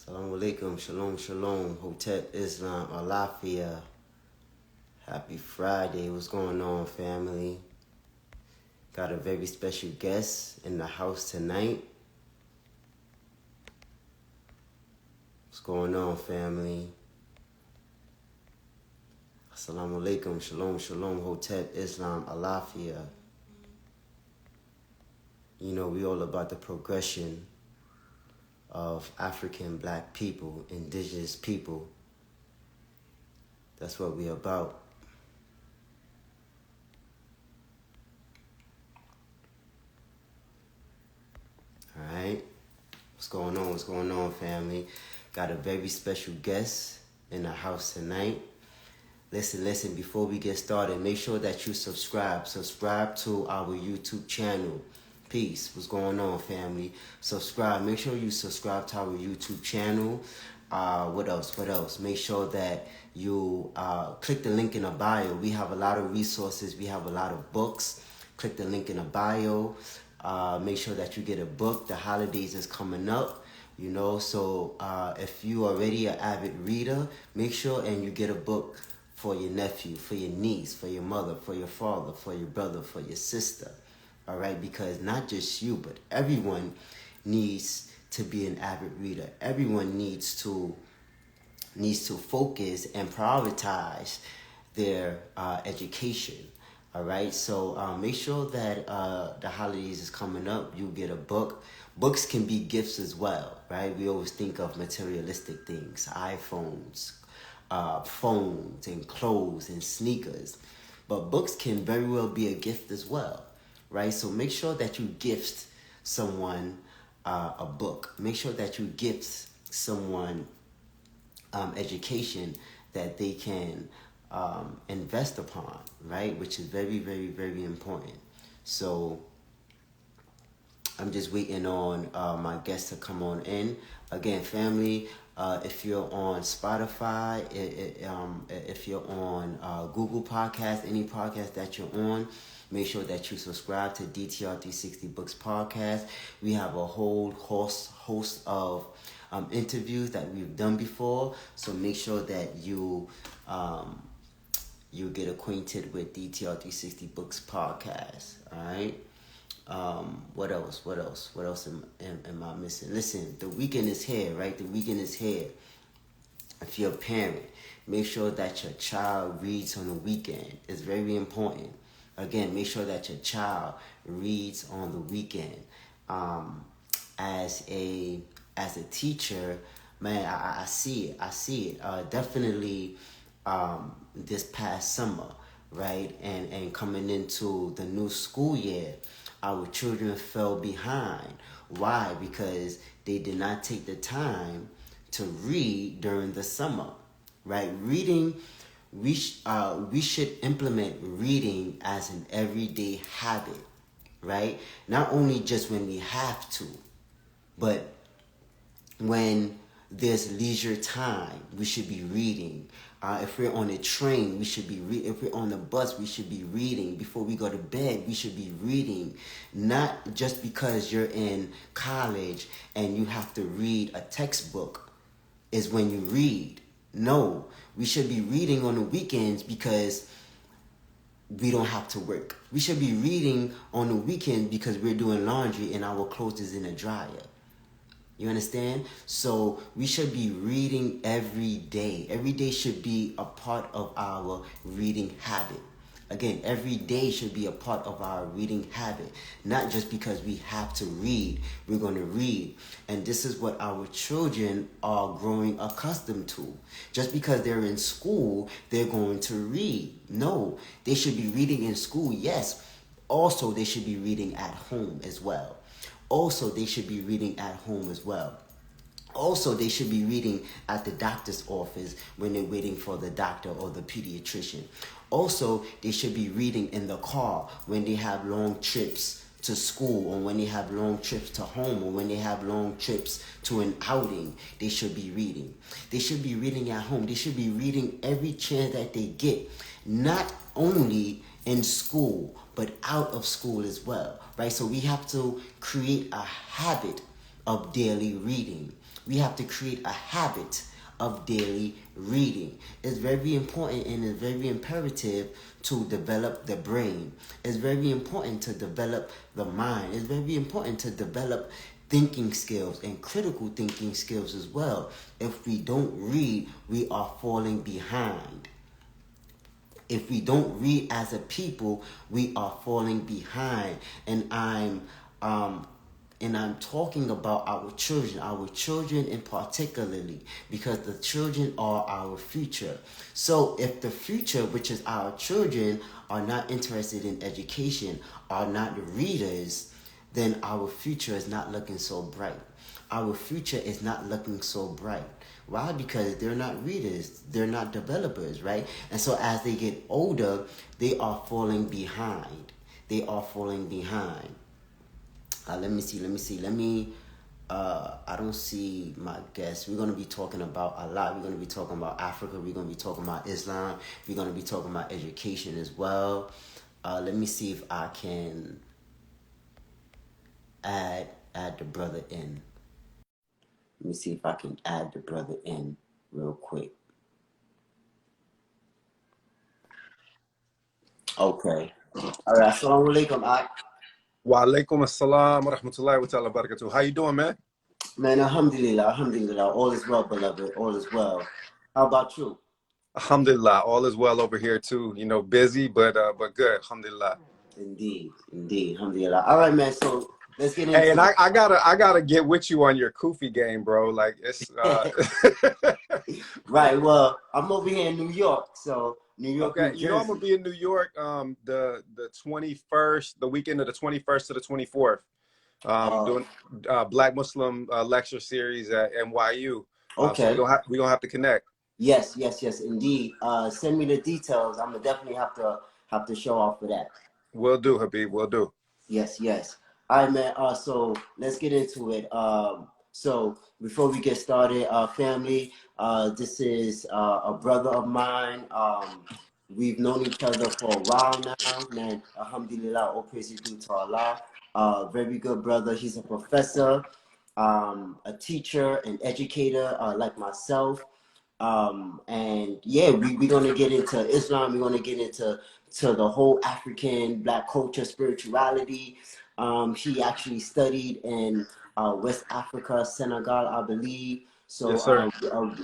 Assalamu alaikum, shalom, shalom, Hotep, Islam, Alafia. Happy Friday. What's going on, family? Got a very special guest in the house tonight. What's going on, family? Assalamu alaikum, shalom, shalom, Hotep, Islam, Alafia. You know, we all about the progression of African black people, indigenous people. That's what we about. Alright? What's going on, family? Got a very special guest in the house tonight. Listen, before we get started, make sure that you subscribe. Subscribe to our YouTube channel. Peace. What's going on, family? Subscribe. Make sure you subscribe to our YouTube channel. What else? Make sure that you click the link in the bio. We have a lot of resources. We have a lot of books. Click the link in the bio. Make sure that you get a book. The holidays is coming up. You know, so if you already an avid reader, make sure and you get a book for your nephew, for your niece, for your mother, for your father, for your brother, for your sister. All right, because not just you, but everyone needs to be an avid reader. Everyone needs to focus and prioritize their education. All right, so make sure that the holidays is coming up. You get a book. Books can be gifts as well, right? We always think of materialistic things, iPhones, phones, and clothes and sneakers, but books can very well be a gift as well. Right, so make sure that you gift someone a book. Make sure that you gift someone education that they can invest upon, right? Which is very, very, very important. So I'm just waiting on my guests to come on in. Again, family, if you're on Spotify, if you're on Google Podcast, any podcast that you're on, make sure that you subscribe to DTR 360 Books Podcast. We have a whole host of interviews that we've done before. So make sure that you get acquainted with DTR 360 Books Podcast. All right. What else am I missing? Listen, the weekend is here, right? The weekend is here. If you're a parent, make sure that your child reads on the weekend. It's very important. Again, make sure that your child reads on the weekend. As a teacher, man, I see it. Definitely this past summer, right? And coming into the new school year, our children fell behind. Why? Because they did not take the time to read during the summer, right? Reading. We should implement reading as an everyday habit, right? Not only just when we have to, but when there's leisure time, we should be reading. If we're on a train, we should be reading. If we're on the bus, we should be reading. Before we go to bed, we should be reading. Not just because you're in college and you have to read a textbook is when you read. No, we should be reading on the weekends because we don't have to work. We should be reading on the weekend because we're doing laundry and our clothes is in a dryer. You understand? So we should be reading every day. Every day should be a part of our reading habit. Again, every day should be a part of our reading habit. Not just because we have to read, we're going to read. And this is what our children are growing accustomed to. Just because they're in school, they're going to read. No, they should be reading in school, yes. Also, they should be reading at home as well. Also, they should be reading at home as well. Also, they should be reading at the doctor's office when they're waiting for the doctor or the pediatrician. Also, they should be reading in the car when they have long trips to school, or when they have long trips to home, or when they have long trips to an outing. They should be reading. They should be reading at home. They should be reading every chance that they get, not only in school, but out of school as well, right? So we have to create a habit of daily reading. We have to create a habit of daily reading. It's very important and it's very imperative to develop the brain. It's very important to develop the mind. It's very important to develop thinking skills and critical thinking skills as well. If we don't read, we are falling behind. If we don't read as a people, we are falling behind. And I'm talking about our children in particularly, because the children are our future. So if the future, which is our children, are not interested in education, are not readers, then our future is not looking so bright. Our future is not looking so bright. Why? Because they're not readers, they're not developers, right? And so as they get older, they are falling behind. They are falling behind. Let me see. I don't see my guests. We're going to be talking about a lot. We're going to be talking about Africa. We're going to be talking about Islam. We're going to be talking about education as well. Let me see if I can add the brother in. Let me see if I can add the brother in real quick. Okay. All right. Assalamu alaikum. Wa alaikum assalam wa rahmatullahi wa ta'ala barakatuh. How you doing, man? Man, alhamdulillah. All is well, beloved. All is well. How about you? Alhamdulillah. All is well over here too. You know, busy, but good. Alhamdulillah. Indeed. Alhamdulillah. All right, man. So let's get into Hey, and I gotta get with you on your Kufi game, bro. Like it's Right. Well, I'm over here in New York, so New York, okay. New You know, I'm gonna Jersey. be in New York the 21st, the weekend of the 21st to the 24th. Doing Black Muslim lecture series at NYU. So Okay. we gonna have to connect. Yes, indeed. Send me the details. I'm gonna definitely have to show off for that. Will do, Habib. Will do. Yes. All right, man. So let's get into it. So before we get started, family, this is a brother of mine. We've known each other for a while now, man. Alhamdulillah, all praise is due to Allah. Very good brother. He's a professor, a teacher, an educator, like myself. And yeah, we're gonna get into Islam. We're gonna get into the whole African Black culture, spirituality. He actually studied in West Africa, Senegal, I believe. So Yes, sir.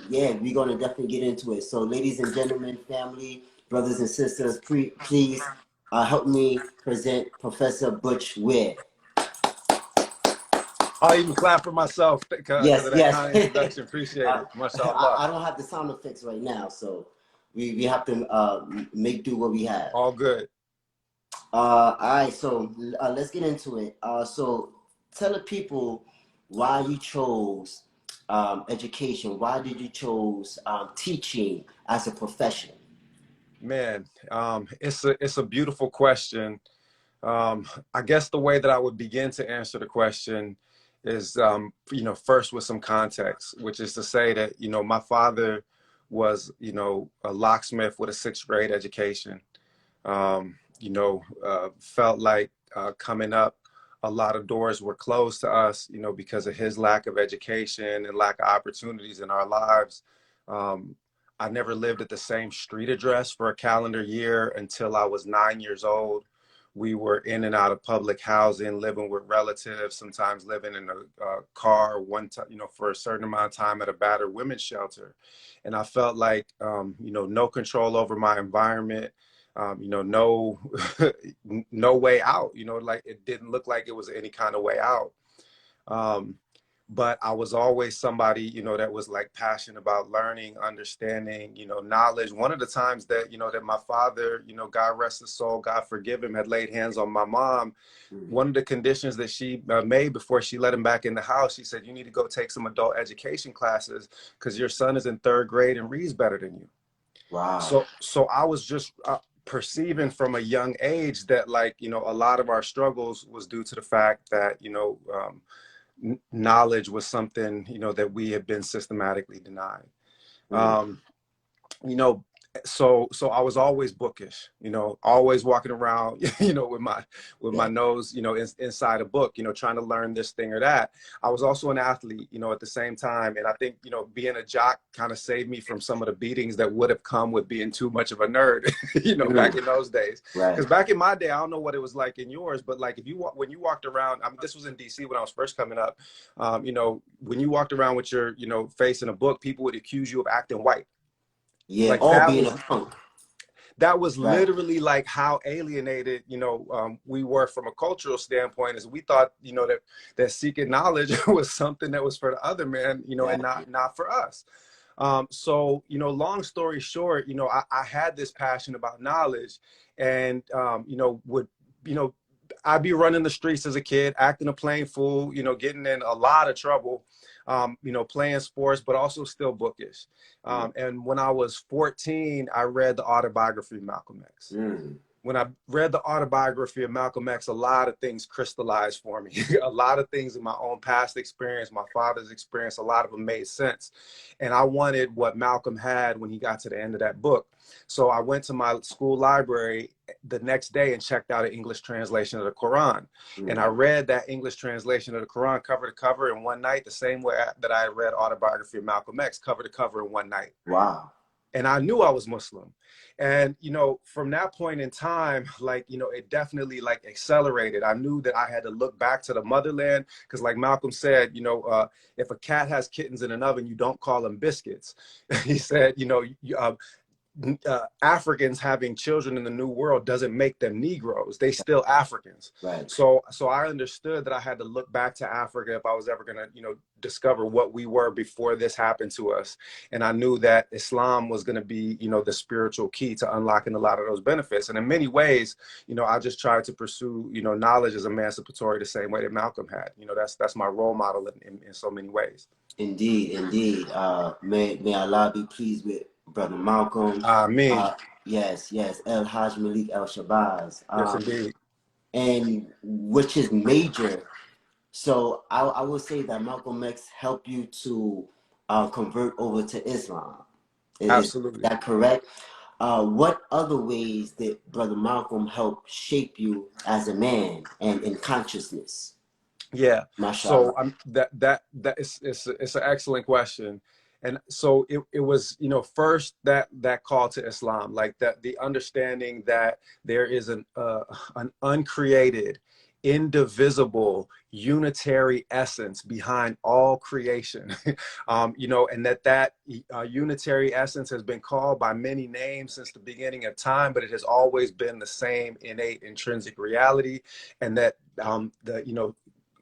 yeah, we're gonna definitely get into it. So, ladies and gentlemen, family, brothers and sisters, please help me present Professor Butch Ware. I'll even clap for myself because of that Yes. kind introduction. Appreciate it. MashaAllah. I don't have the sound effects right now, so we have to make do what we have. All good. All right, so let's get into it. So tell the people why you chose education. Why did you chose teaching as a profession? Man, it's a beautiful question. I guess the way that I would begin to answer the question is, first with some context, which is to say that, my father was, a locksmith with a 6th grade education. Felt like coming up, a lot of doors were closed to us, because of his lack of education and lack of opportunities in our lives. I never lived at the same street address for a calendar year until I was 9 years old. We were in and out of public housing, living with relatives, sometimes living in a car one time, for a certain amount of time at a battered women's shelter. And I felt like, no control over my environment, no, no way out, like it didn't look like it was any kind of way out. But I was always somebody, that was like passionate about learning, understanding, knowledge. One of the times that, that my father, God rest his soul, God forgive him, had laid hands on my mom. One of the conditions that she made before she let him back in the house, she said, you need to go take some adult education classes because your son is in 3rd grade and reads better than you. Wow. So I was just perceiving from a young age that, like, a lot of our struggles was due to the fact that, knowledge was something, that we had been systematically denied. so I was always bookish, always walking around, with my Yeah. nose, inside a book, trying to learn this thing or that. I was also an athlete, at the same time. And I think, being a jock kind of saved me from some of the beatings that would have come with being too much of a nerd, back in those days. Right. Because back in my day, I don't know what it was like in yours, but like when you walked around, I mean, this was in DC when I was first coming up, when you walked around with your, face in a book, people would accuse you of acting white. Yeah. Like All that being was a punk. that was Right. literally like how alienated, we were from a cultural standpoint, is we thought, that seeking knowledge was something that was for the other man, and Exactly. not for us. So, long story short, I had this passion about knowledge, and, would, I'd be running the streets as a kid, acting a plain fool, getting in a lot of trouble, playing sports, but also still bookish. Mm. And when I was 14, I read the autobiography of Malcolm X. Mm. When I read the autobiography of Malcolm X, a lot of things crystallized for me. A lot of things in my own past experience, my father's experience, a lot of them made sense. And I wanted what Malcolm had when he got to the end of that book. So I went to my school library the next day and checked out an English translation of the Quran. And I Mm. read that English translation of the Quran cover to cover in one night, the same way that I read autobiography of Malcolm X cover to cover in one night. Wow. And I knew I was Muslim. And, from that point in time, like, it definitely like accelerated. I knew that I had to look back to the motherland, because like Malcolm said, if a cat has kittens in an oven, you don't call them biscuits. He said, Africans having children in the New World doesn't make them Negroes. They still Africans. Right. So I understood that I had to look back to Africa if I was ever going to, discover what we were before this happened to us. And I knew that Islam was going to be, the spiritual key to unlocking a lot of those benefits. And in many ways, I just tried to pursue, knowledge as emancipatory the same way that Malcolm had. That's my role model in so many ways. Indeed, indeed. May Allah be pleased with Brother Malcolm. I mean, Yes, yes. El Haj Malik El Shabazz. yes, indeed. And which is major. So I would say that Malcolm X helped you to convert over to Islam. Is Absolutely. that correct? What other ways did Brother Malcolm help shape you as a man and in consciousness? Yeah. So MashaAllah. that is it's an excellent question. And so it was, first that call to Islam, like that, the understanding that there is an uncreated, indivisible, unitary essence behind all creation, and that unitary essence has been called by many names since the beginning of time, but it has always been the same innate intrinsic reality. And that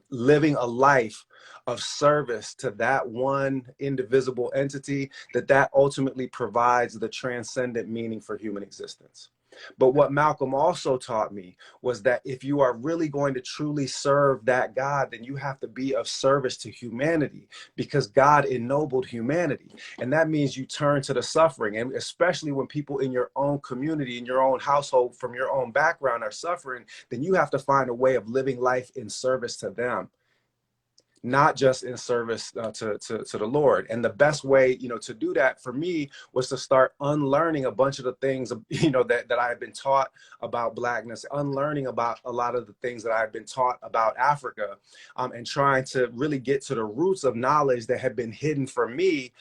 living a life of service to that one indivisible entity, that ultimately provides the transcendent meaning for human existence. But what Malcolm also taught me was that if you are really going to truly serve that God, then you have to be of service to humanity, because God ennobled humanity. And that means you turn to the suffering. And especially when people in your own community, in your own household, from your own background are suffering, then you have to find a way of living life in service to them, not just in service to the Lord. And the best way, to do that for me was to start unlearning a bunch of the things, that I had been taught about Blackness, unlearning about a lot of the things that I had been taught about Africa, and trying to really get to the roots of knowledge that had been hidden from me,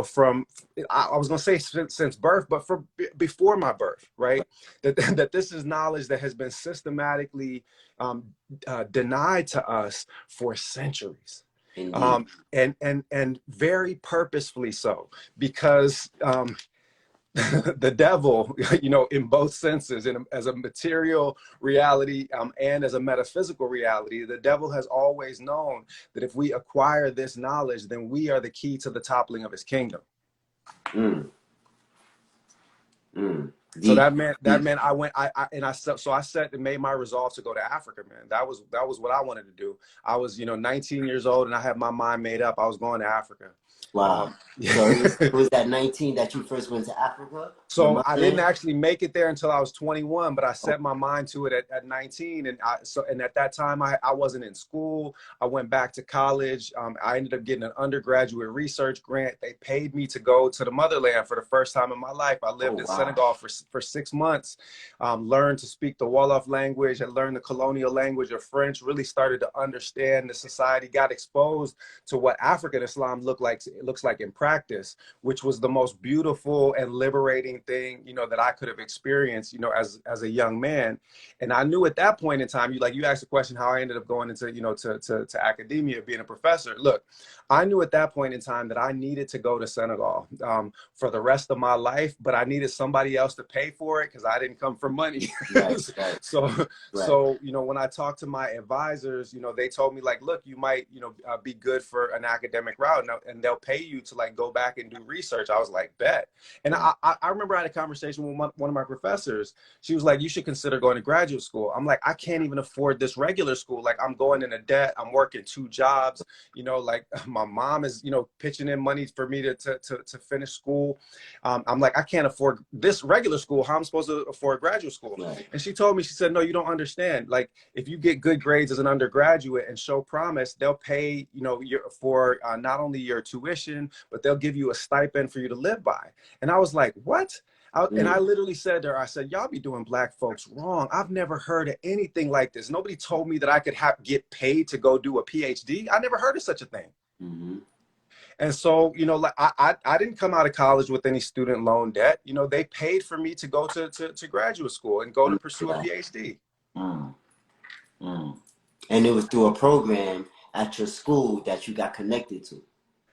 from, I was going to say since birth, but from before my birth, right? That this is knowledge that has been systematically denied to us for centuries, Indeed. and very purposefully so, because the devil, in both senses, as a material reality, and as a metaphysical reality, the devil has always known that if we acquire this knowledge, then we are the key to the toppling of his kingdom. Mm. Mm. So Deep, that deep. meant I set and made my resolve to go to Africa, man. That was what I wanted to do. I was, 19 years old and I had my mind made up. I was going to Africa. Wow. So it was at 19 that you first went to Africa, the So I didn't motherland? actually make it there until I was 21, but I set my mind to it at 19. And at that time I wasn't in school. I went back to college. I ended up getting an undergraduate research grant. They paid me to go to the motherland for the first time in my life. I Oh, lived in wow. Senegal for 6 months, learned to speak the Wolof language and learned the colonial language of French, really started to understand the society, got exposed to what African Islam looks like in practice, which was the most beautiful and liberating thing, that I could have experienced, as a young man. And I knew at that point in time, you asked the question how I ended up going into, to academia, being a professor. Look, I knew at that point in time that I needed to go to Senegal for the rest of my life, but I needed somebody else to pay for it because I didn't come from money. Right, right, so, right. when I talked to my advisors, they told me like, look, you might, be good for an academic route, and they'll pay you to like go back and do research. I was like, bet. And Right. I remember I had a conversation with one of my professors. She was like, you should consider going to graduate school. I'm like, I can't even afford this regular school. Like, I'm going into debt. I'm working 2 jobs. Like my mom is, pitching in money for me to finish school. I'm like, I can't afford this regular school. How am I supposed to afford graduate school? Right. And she told me, she said, no, you don't understand. Like, if you get good grades as an undergraduate and show promise, they'll pay, for not only your tuition, but they'll give you a stipend for you to live by. And I was like, what? And I Mm. literally said to her, I said, y'all be doing black folks wrong. I've never heard of anything like this. Nobody told me that I could get paid to go do a PhD. I never heard of such a thing. Mm-hmm. And so, like I didn't come out of college with any student loan debt. They paid for me to go to graduate school and go to Look at pursue a that. PhD. Mm, mm. And it was through a program at your school that you got connected to.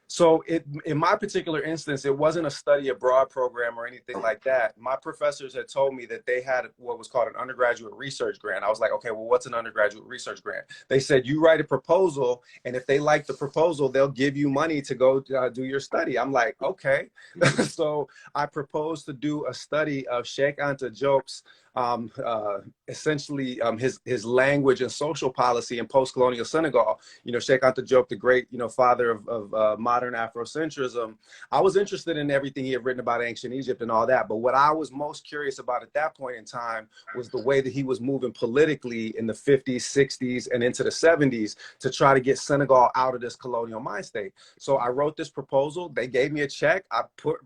So in my particular instance, it wasn't a study abroad program or anything Okay. like that. My professors had told me that they had what was called an undergraduate research grant. I was like, okay, well, what's an undergraduate research grant? They said, you write a proposal, and if they like the proposal, they'll give you money to go do your study. I'm like, okay. Mm-hmm. So I proposed to do a study of Sheikh Anta Diop's essentially his language and social policy in post-colonial Senegal. Sheikh Anta Diop, the great, father of modern Afrocentrism. I was interested in everything he had written about ancient Egypt and all that. But what I was most curious about at that point in time was the way that he was moving politically in the 50s, 60s, and into the 70s to try to get Senegal out of this colonial mind state. So I wrote this proposal. They gave me a check. I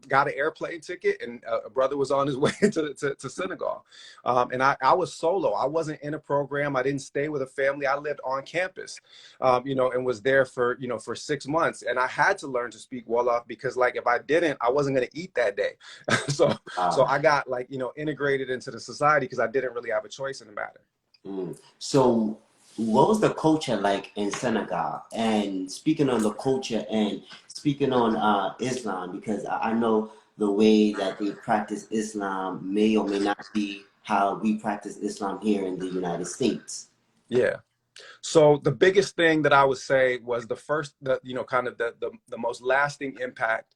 got an airplane ticket, and a brother was on his way to Senegal. And I was solo. I wasn't in a program. I didn't stay with a family. I lived on campus, and was there for 6 months. And I had to learn to speak Wolof because, like, if I didn't, I wasn't going to eat that day. so Wow. I got integrated into the society because I didn't really have a choice in the matter. Mm. So, what was the culture like in Senegal? And speaking on the culture and speaking on Islam, because I know the way that they practice Islam may or may not be how we practice Islam here in the United States. Yeah. So the biggest thing that I would say was kind of the most lasting impact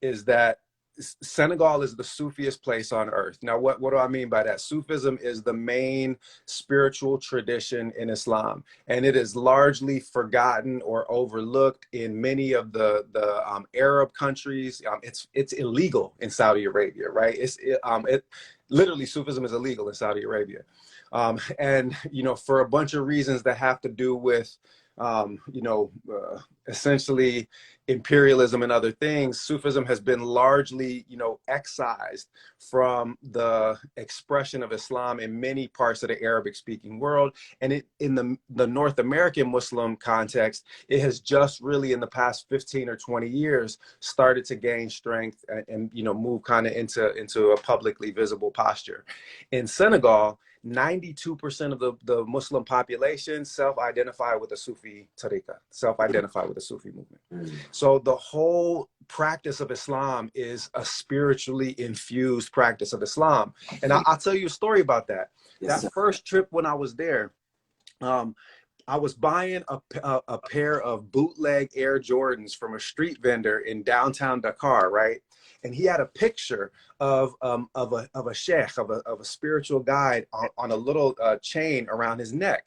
is that Senegal is the Sufiest place on earth. Now, what do I mean by that? Sufism is the main spiritual tradition in Islam, and it is largely forgotten or overlooked in many of the Arab countries. It's illegal in Saudi Arabia, right? Literally, Sufism is illegal in Saudi Arabia. And for a bunch of reasons that have to do with essentially imperialism and other things, Sufism has been largely excised from the expression of Islam in many parts of the Arabic speaking world. And in the North American Muslim context, it has just really in the past 15 or 20 years started to gain strength and move kind of into a publicly visible posture. In Senegal, 92% of the Muslim population self-identify with the Sufi tariqa, self-identify with the Sufi movement. Mm. So the whole practice of Islam is a spiritually infused practice of Islam. And I'll tell you a story about that. Yes, That sir. first trip when I was there, I was buying a pair of bootleg Air Jordans from a street vendor in downtown Dakar, right? and he had a picture of a sheikh, of a spiritual guide on a little chain around his neck.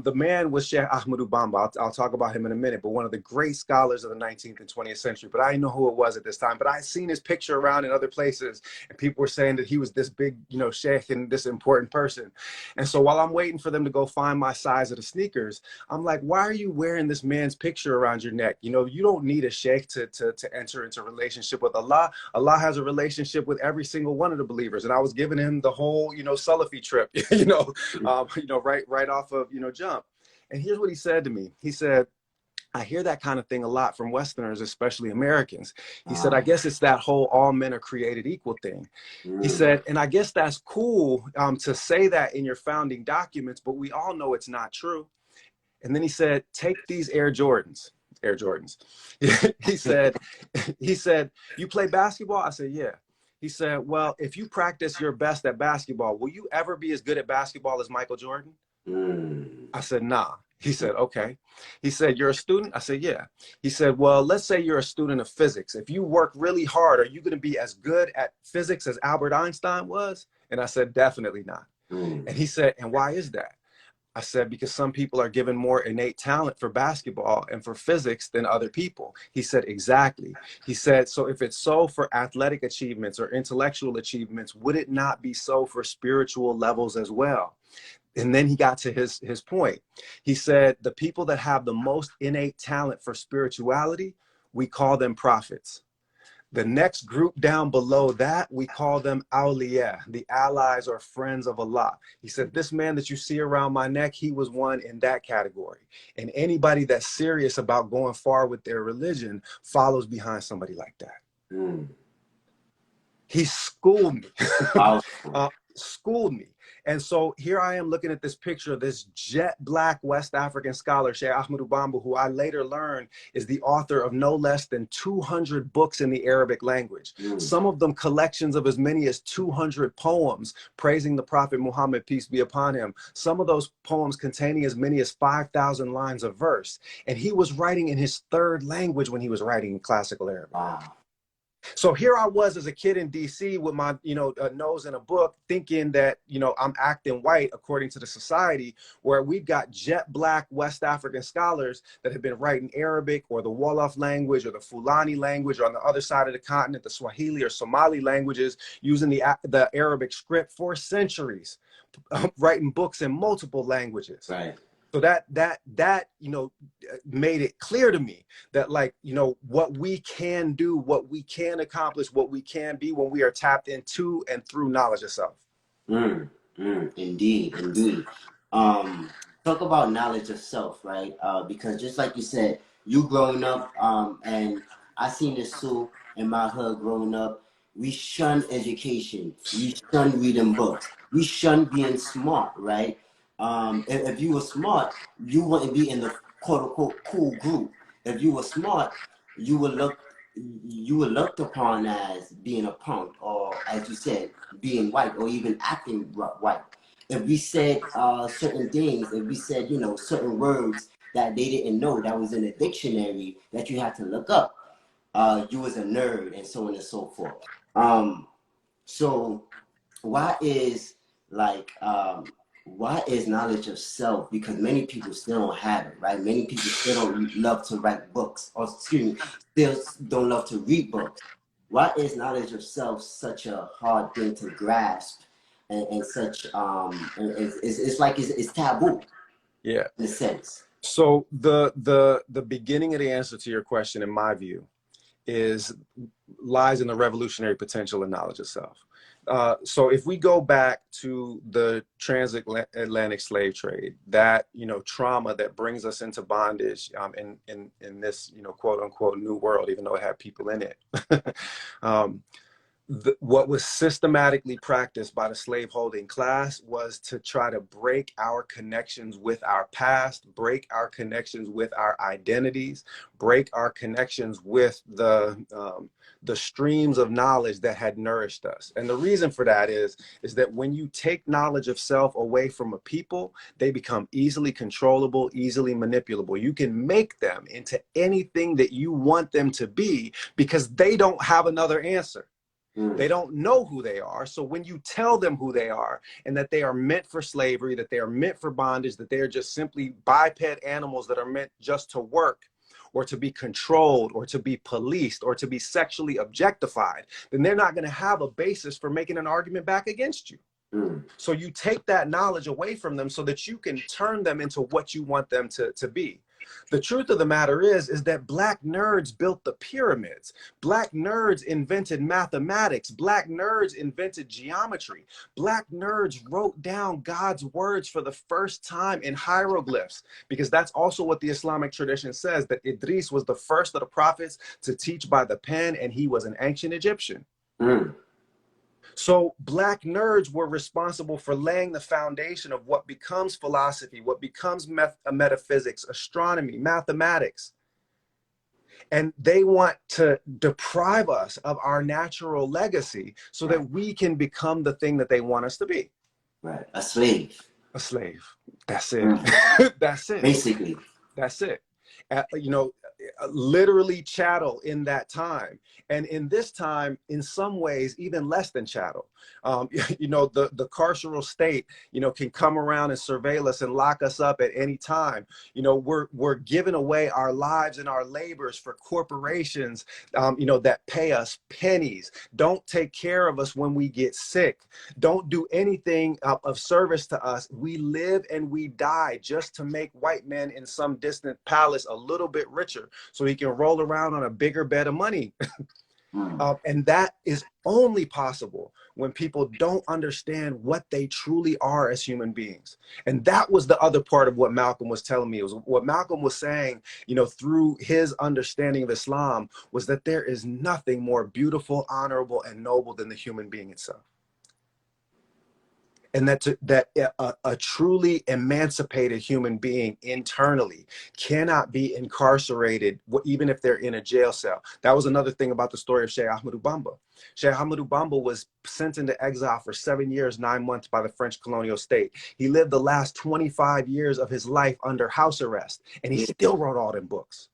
The man was Sheikh Ahmadu Bamba. I'll talk about him in a minute, but one of the great scholars of the 19th and 20th century. But I didn't know who it was at this time. But I seen his picture around in other places, and people were saying that he was this big, sheikh and this important person. And so while I'm waiting for them to go find my size of the sneakers, I'm like, why are you wearing this man's picture around your neck? You don't need a sheikh to enter into a relationship with Allah. Allah has a relationship with every single one of the believers. And I was giving him the whole, Salafi trip, right off of, jump. And here's what he said to me. He said, I hear that kind of thing a lot from Westerners, especially Americans. He said, I guess it's that whole all men are created equal thing. He said, and I guess that's cool to say that in your founding documents, but we all know it's not true. And then he said, take these Air Jordans. he said, you play basketball? I said, yeah. He said, well, if you practice your best at basketball, will you ever be as good at basketball as Michael Jordan? I said, nah. He said, okay. He said, you're a student? I said, yeah. He said, well, let's say you're a student of physics. If you work really hard, are you going to be as good at physics as Albert Einstein was? And I said, definitely not. And he said, and why is that? I said, because some people are given more innate talent for basketball and for physics than other people. He said, exactly. He said, so if it's so for athletic achievements or intellectual achievements, would it not be so for spiritual levels as well? And then he got to his point. He said, the people that have the most innate talent for spirituality, we call them prophets. The next group down below that, we call them awliya, the allies or friends of Allah. He said, this man that you see around my neck, he was one in that category. And anybody that's serious about going far with their religion follows behind somebody like that. He schooled me. Schooled me. And so here I am looking at this picture of this jet black West African scholar, Sheikh Ahmadu Bamba, who I later learned is the author of no less than 200 books in the Arabic language. Some of them collections of as many as 200 poems praising the Prophet Muhammad, peace be upon him. Some of those poems containing as many as 5,000 lines of verse. And he was writing in his third language when he was writing in classical Arabic. Wow. So here I was as a kid in DC with my, nose in a book thinking that, I'm acting white according to the society, where we've got jet black West African scholars that have been writing Arabic or the Wolof language or the Fulani language, or on the other side of the continent, the Swahili or Somali languages, using the Arabic script for centuries, writing books in multiple languages. Right. So that made it clear to me that, what we can do, what we can accomplish, what we can be when we are tapped into and through knowledge of self. Indeed. Talk about knowledge of self, right? Because just like you said, you growing up, and I seen this too in my hood growing up, we shun education, we shun reading books, we shun being smart, right? If you were smart, you wouldn't be in the quote unquote cool group. If you were smart, you were looked upon as being a punk, or as you said, being white, or even acting white. If we said certain things, if we said, certain words that they didn't know that was in a dictionary that you had to look up, you was a nerd, and so on and so forth. So why is knowledge of self? Because many people still don't have it, right? Many people still don't love to write books, or still don't love to read books. Why is knowledge of self such a hard thing to grasp, and such it's taboo? Yeah, in a sense. So the beginning of the answer to your question, in my view, lies in the revolutionary potential of knowledge of self. So if we go back to the transatlantic slave trade, that trauma that brings us into bondage in this quote unquote new world, even though it had people in it, what was systematically practiced by the slaveholding class was to try to break our connections with our past, break our connections with our identities, break our connections with the streams of knowledge that had nourished us. And the reason for that is that when you take knowledge of self away from a people, they become easily controllable, easily manipulable. You can make them into anything that you want them to be because they don't have another answer. They don't know who they are. So when you tell them who they are and that they are meant for slavery, that they are meant for bondage, that they are just simply biped animals that are meant just to work or to be controlled or to be policed or to be sexually objectified, then they're not going to have a basis for making an argument back against you. So you take that knowledge away from them so that you can turn them into what you want them to be. The truth of the matter is that Black nerds built the pyramids. Black nerds invented mathematics. Black nerds invented geometry. Black nerds wrote down God's words for the first time in hieroglyphs, because that's also what the Islamic tradition says, that Idris was the first of the prophets to teach by the pen, and he was an ancient Egyptian. So Black nerds were responsible for laying the foundation of what becomes philosophy, what becomes metaphysics, astronomy, mathematics. And they want to deprive us of our natural legacy so that we can become the thing that they want us to be. Right. A slave. A slave. That's it. That's it. Basically. That's it. You know, literally chattel in that time. And in this time, in some ways, even less than chattel. You know, the carceral state, you know, can come around and surveil us and lock us up at any time. You know, we're giving away our lives and our labors for corporations, you know, that pay us pennies, don't take care of us when we get sick, don't do anything of service to us. We live and we die just to make white men in some distant palace a little bit richer so he can roll around on a bigger bed of money. And that is only possible when people don't understand what they truly are as human beings. And that was the other part of what Malcolm was telling me. It was what Malcolm was saying, you know, through his understanding of Islam, was that there is nothing more beautiful, honorable, and noble than the human being itself. And that a truly emancipated human being internally cannot be incarcerated, even if they're in a jail cell. That was another thing about the story of Sheikh Ahmadou Bamba. Sheikh Ahmadou Bamba was sent into exile for 7 years, 9 months by the French colonial state. He lived the last 25 years of his life under house arrest, and he still wrote all them books.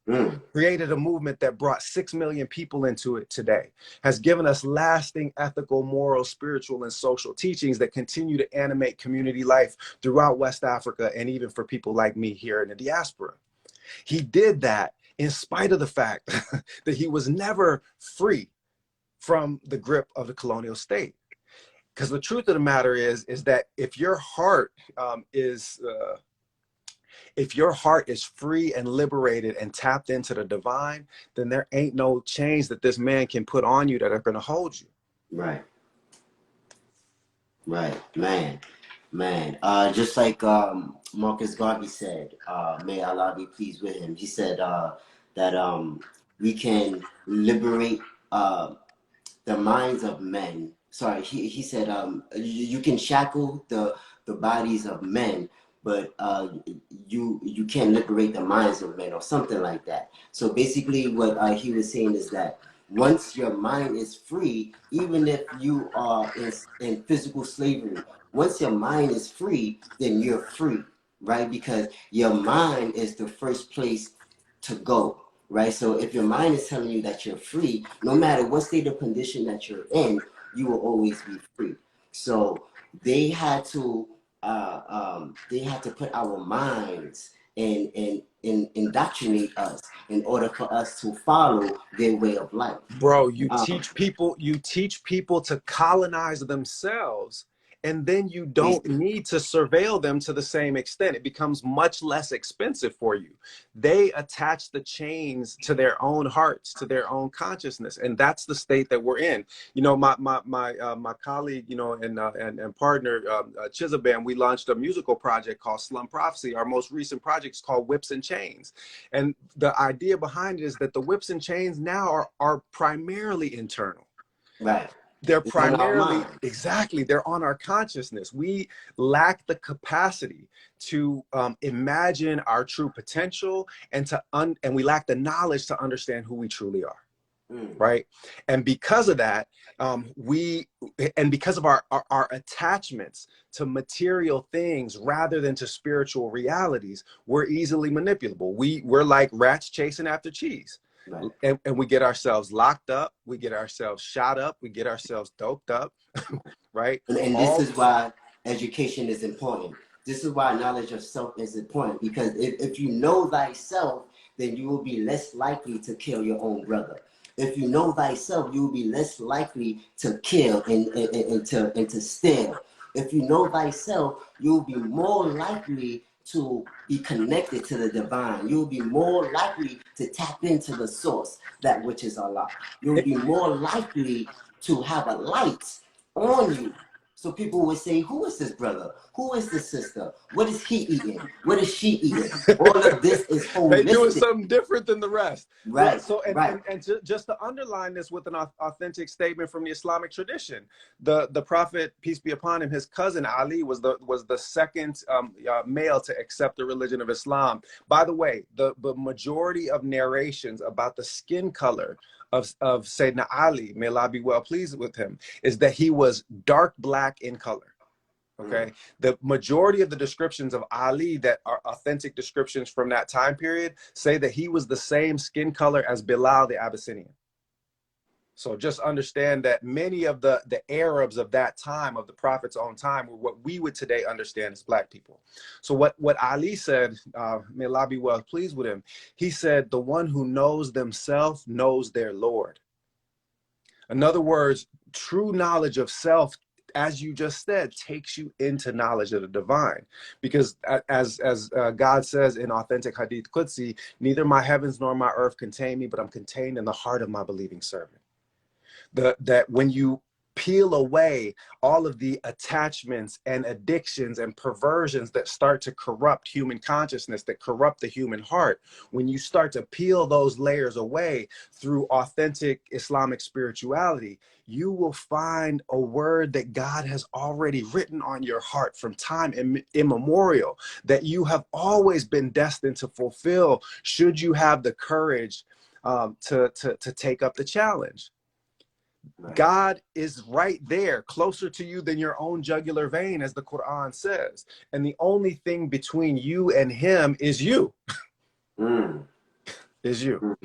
Created a movement that brought 6 million people into it today, has given us lasting ethical, moral, spiritual, and social teachings that continue to animate community life throughout West Africa, and even for people like me here in the diaspora. He did that in spite of the fact that he was never free from the grip of the colonial state. Because the truth of the matter is that if your heart is free and liberated and tapped into the divine, then there ain't no chains that this man can put on you that are going to hold you. Right. Right. Man. Just like Marcus Garvey said, may Allah be pleased with him. He said that we can liberate the minds of men. Sorry, he said you can shackle the bodies of men, but you can't liberate the minds of men, or something like that. So basically what he was saying is that once your mind is free, even if you are in physical slavery, once your mind is free, then you're free, right? Because your mind is the first place to go, right? So if your mind is telling you that you're free, no matter what state of condition that you're in, you will always be free. So they had to put our minds and indoctrinate us in order for us to follow their way of life. Bro, you teach people to colonize themselves, and then you don't need to surveil them to the same extent. It becomes much less expensive for you. They attach the chains to their own hearts, to their own consciousness, and that's the state that we're in. You know, my colleague, you know, and partner Chizaban, we launched a musical project called Slum Prophecy. Our most recent project is called Whips and Chains, and the idea behind it is that the whips and chains now are primarily internal. Right. They're It's on our primarily, mind. exactly, they're on our consciousness. We lack the capacity to imagine our true potential, and and we lack the knowledge to understand who we truly are. Right. And because of that, because of our attachments to material things rather than to spiritual realities, we're easily manipulable. We're like rats chasing after cheese. Right. And we get ourselves locked up, we get ourselves shot up, we get ourselves doped up. Right. And this is why education is important. This is why knowledge of self is important, because if you know thyself, then you will be less likely to kill your own brother. If you know thyself, you will be less likely to kill and to steal. If you know thyself, you will be more likely to be connected to the divine. You will be more likely to tap into the source, that which is Allah. You will be more likely to have a light on you. So people would say, who is this brother? Who is this sister? What is he eating? What is she eating? All of this is holistic. They doing something different than the rest. Right. So, right. And just to underline this with an authentic statement from the Islamic tradition, the Prophet, peace be upon him, his cousin Ali was the second male to accept the religion of Islam. By the way, the majority of narrations about the skin color of Sayyidina Ali, may Allah be well pleased with him, is that he was dark black in color. Okay. The majority of the descriptions of Ali that are authentic descriptions from that time period say that he was the same skin color as Bilal the Abyssinian. So just understand that many of the Arabs of that time, of the Prophet's own time, were what we would today understand as black people. So what Ali said, may Allah be well pleased with him, he said, the one who knows themselves knows their Lord. In other words, true knowledge of self, as you just said, takes you into knowledge of the divine. Because as God says in authentic Hadith Qudsi, neither my heavens nor my earth contain me, but I'm contained in the heart of my believing servant. That when you peel away all of the attachments and addictions and perversions that start to corrupt human consciousness, that corrupt the human heart, when you start to peel those layers away through authentic Islamic spirituality, you will find a word that God has already written on your heart from time immemorial, that you have always been destined to fulfill, should you have the courage to take up the challenge. Right. God is right there, closer to you than your own jugular vein, as the Quran says. And the only thing between you and him is you. Is you.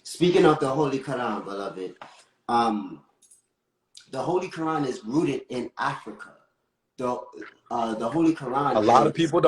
Speaking of the Holy Quran, beloved, the Holy Quran is rooted in Africa. The Holy Quran. A lot of people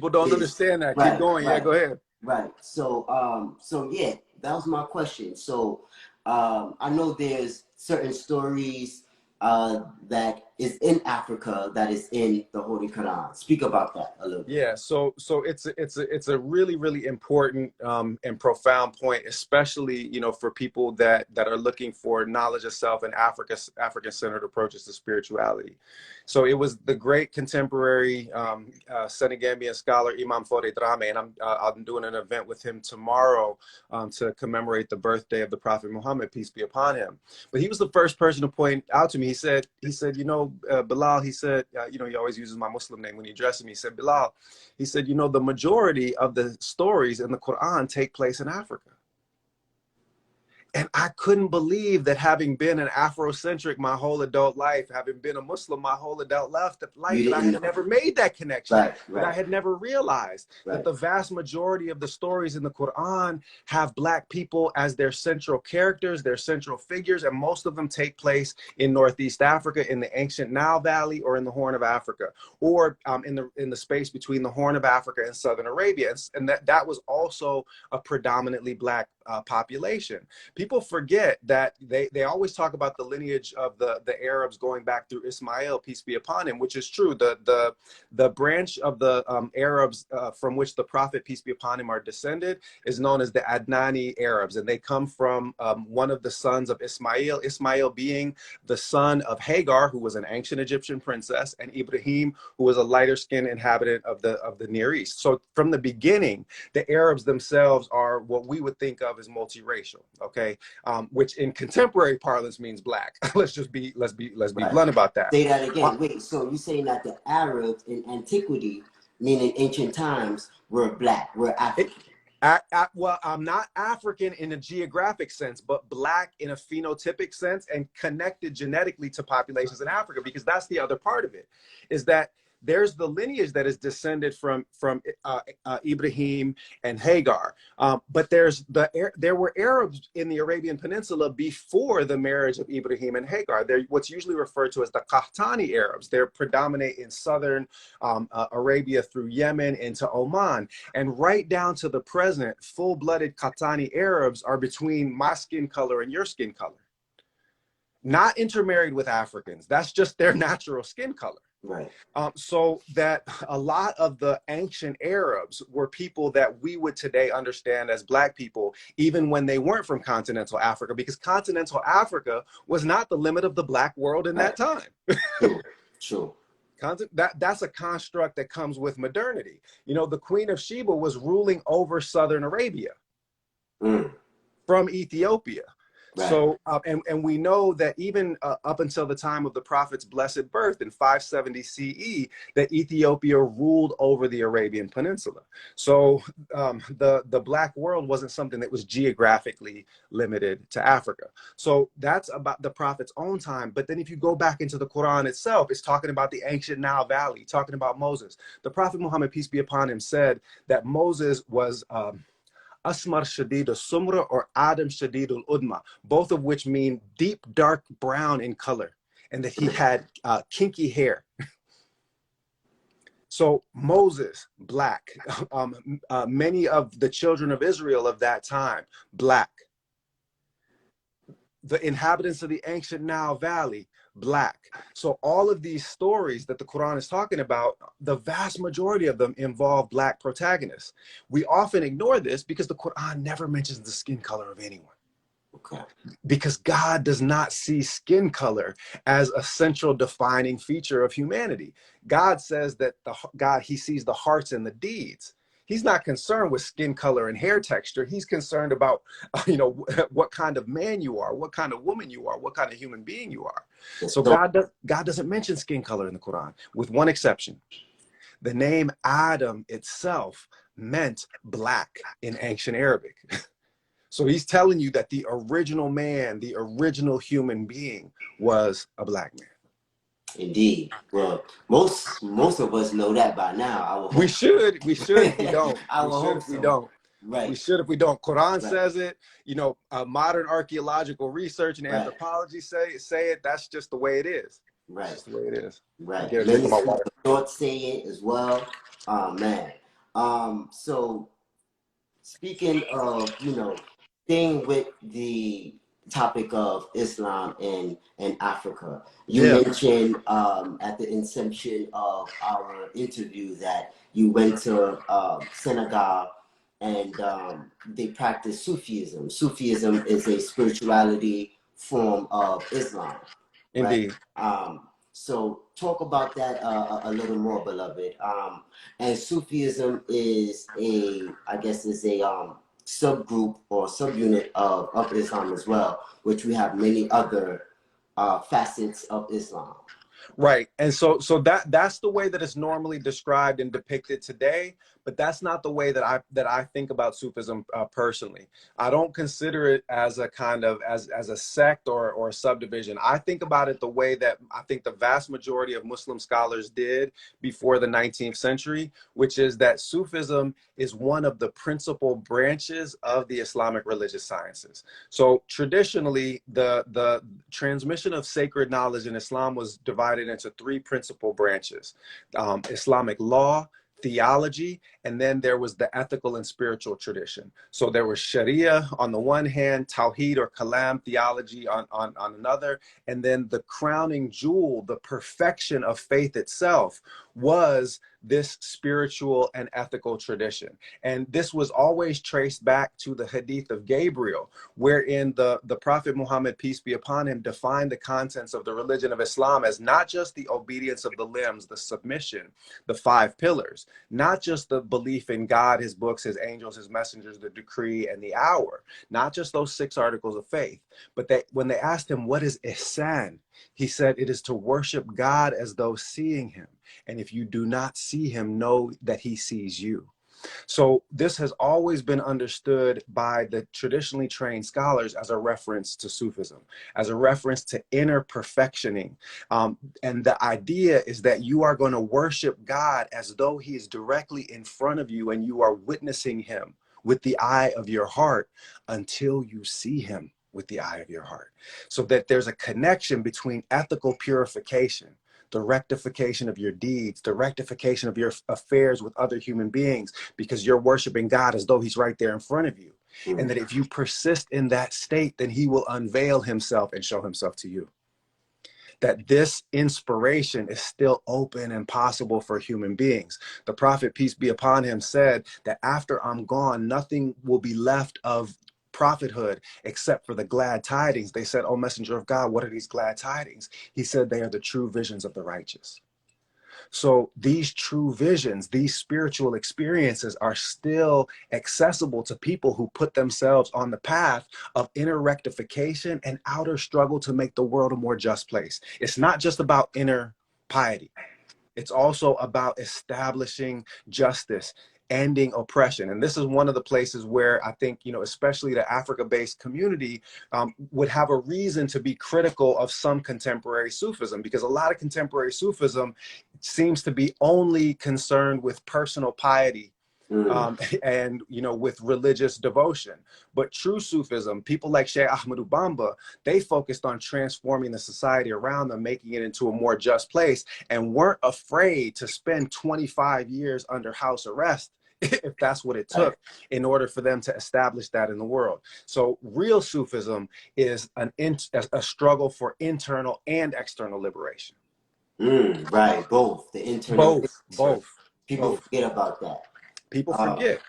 don't understand that. Right, keep going. Right, yeah, go ahead. Right. So yeah, that was my question. So I know there's certain stories that is in Africa that is in the Holy Quran. Speak about that a little bit. Yeah, so it's a really, really important and profound point, especially, you know, for people that are looking for knowledge of self and African-centered approaches to spirituality. So it was the great contemporary Senegambian scholar Imam Fode Dramé, and I'm doing an event with him tomorrow to commemorate the birthday of the Prophet Muhammad, peace be upon him. But he was the first person to point out to me. He said, you know, Bilal, he said, you know, he always uses my Muslim name when he addresses me. He said, Bilal, he said, you know, the majority of the stories in the Quran take place in Africa. And I couldn't believe that, having been an Afrocentric my whole adult life, having been a Muslim my whole adult life, that I had never made that connection. That I had never realized that the vast majority of the stories in the Quran have Black people as their central characters, their central figures, and most of them take place in Northeast Africa, in the ancient Nile Valley, or in the Horn of Africa, or in the space between the Horn of Africa and Southern Arabia. And that was also a predominantly Black population. People forget that they always talk about the lineage of the Arabs going back through Ismail, peace be upon him, which is true. The branch of the Arabs from which the Prophet, peace be upon him, are descended is known as the Adnani Arabs, and they come from one of the sons of Ismail. Ismail being the son of Hagar, who was an ancient Egyptian princess, and Ibrahim, who was a lighter-skinned inhabitant of the Near East. So from the beginning, the Arabs themselves are what we would think of as multiracial. Okay. today, which in contemporary parlance means black. let's be Right. blunt about that. Say that again. Wait, so you're saying that the Arabs in antiquity, meaning ancient times, were black, were African? Well, I'm not African in a geographic sense, but black in a phenotypic sense, and connected genetically to populations in Africa, because that's the other part of it, is that there's the lineage that is descended from Ibrahim and Hagar, but there were Arabs in the Arabian Peninsula before the marriage of Ibrahim and Hagar. They're what's usually referred to as the Qahtani Arabs. They're predominate in southern Arabia through Yemen into Oman, and right down to the present, full-blooded Qahtani Arabs are between my skin color and your skin color, not intermarried with Africans. That's just their natural skin color. Right. So that a lot of the ancient Arabs were people that we would today understand as black people, even when they weren't from continental Africa, because continental Africa was not the limit of the black world in that time. True. That's a construct that comes with modernity. You know, the Queen of Sheba was ruling over Southern Arabia from Ethiopia. Right. So, and we know that even up until the time of the Prophet's blessed birth in 570 CE, that Ethiopia ruled over the Arabian Peninsula. So the black world wasn't something that was geographically limited to Africa. So that's about the Prophet's own time. But then if you go back into the Quran itself, it's talking about the ancient Nile Valley, talking about Moses. The Prophet Muhammad, peace be upon him, said that Moses was Asmar Shadid al-Sumra or Adam Shadid al-Udma, both of which mean deep, dark brown in color, and that he had kinky hair. So Moses, black. Many of the children of Israel of that time, black. The inhabitants of the ancient Nile Valley, black. So all of these stories that the Quran is talking about, the vast majority of them involve black protagonists. We often ignore this because the Quran never mentions the skin color of anyone. Okay. Because God does not see skin color as a central defining feature of humanity. God says that he sees the hearts and the deeds. He's not concerned with skin color and hair texture. He's concerned about, what kind of man you are, what kind of woman you are, what kind of human being you are. So God doesn't mention skin color in the Quran, with one exception. The name Adam itself meant black in ancient Arabic. So he's telling you that the original man, the original human being, was a black man. Indeed. Well, most of us know that by now. We should if we don't. Right. We should if we don't. Quran says it. Modern archaeological research and anthropology say it. That's just the way it is. Right. That's just the way it is. Right. The thoughts say it as well. Man. So speaking of, staying with the topic of Islam in Africa, you mentioned at the inception of our interview that you went to Senegal and they practice Sufism. Sufism is a spirituality form of Islam. Indeed. Right? So talk about that a little more, beloved. And Sufism is a subgroup or subunit of Islam as well, which we have many other facets of Islam. Right. And so that's the way that it's normally described and depicted today, but that's not the way that I think about Sufism personally. I don't consider it as a kind of as a sect or a subdivision. I think about it the way that I think the vast majority of Muslim scholars did before the 19th century, which is that Sufism is one of the principal branches of the Islamic religious sciences. So traditionally, the transmission of sacred knowledge in Islam was divided into three principal branches: Islamic law, theology, and then there was the ethical and spiritual tradition. So there was Sharia on the one hand, Tawheed or Kalam theology on another, and then the crowning jewel, the perfection of faith itself, was this spiritual and ethical tradition. And this was always traced back to the Hadith of Gabriel, wherein the Prophet Muhammad, peace be upon him, defined the contents of the religion of Islam as not just the obedience of the limbs, the submission, the 5 pillars, not just the belief in God, his books, his angels, his messengers, the decree, and the hour, not just those 6 articles of faith, but that when they asked him, what is ihsan? He said, it is to worship God as though seeing him. And if you do not see him, know that he sees you. So this has always been understood by the traditionally trained scholars as a reference to Sufism, as a reference to inner perfectioning. And the idea is that you are going to worship God as though he is directly in front of you and you are witnessing him with the eye of your heart until you see him with the eye of your heart. So that there's a connection between ethical purification, the rectification of your deeds, the rectification of your affairs with other human beings, because you're worshiping God as though he's right there in front of you. And that if you persist in that state, then he will unveil himself and show himself to you. That this inspiration is still open and possible for human beings. The Prophet, peace be upon him, said that after I'm gone, nothing will be left of prophethood except for the glad tidings. They said, "Oh, messenger of God, what are these glad tidings?" He said, they are the true visions of the righteous. So these true visions, these spiritual experiences are still accessible to people who put themselves on the path of inner rectification and outer struggle to make the world a more just place. It's not just about inner piety. It's also about establishing justice, ending oppression. And this is one of the places where I think, you know, especially the Africa-based community would have a reason to be critical of some contemporary Sufism, because a lot of contemporary Sufism seems to be only concerned with personal piety and, you know, with religious devotion. But true Sufism, people like Sheikh Ahmadu Bamba, they focused on transforming the society around them, making it into a more just place, and weren't afraid to spend 25 years under house arrest if that's what it took in order for them to establish that in the world. So real Sufism is a struggle for internal and external liberation. Right, both the internal and external. People Both. forget about that. People forget.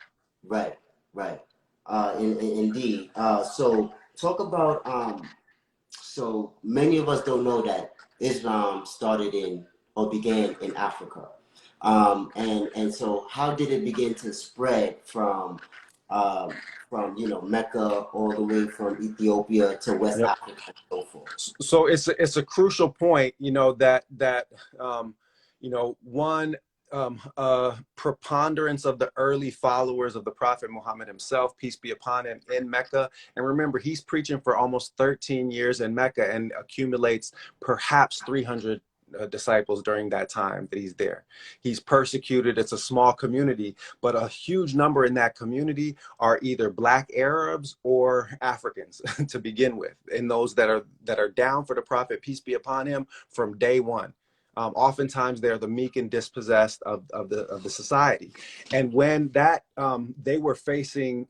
Right. Indeed. So talk about so many of us don't know that Islam started in or began in Africa. And so how did it begin to spread from you know, Mecca all the way from Ethiopia to West Africa and so forth? So it's a crucial point, you know, that you know, one preponderance of the early followers of the Prophet Muhammad himself, peace be upon him, in Mecca. And remember, he's preaching for almost 13 years in Mecca and accumulates perhaps 300 disciples during that time that he's there. He's persecuted. It's a small community, but a huge number in that community are either Black Arabs or Africans to begin with, and those that are down for the Prophet, peace be upon him, from day one. Oftentimes they're the meek and dispossessed of the society. And when that they were facing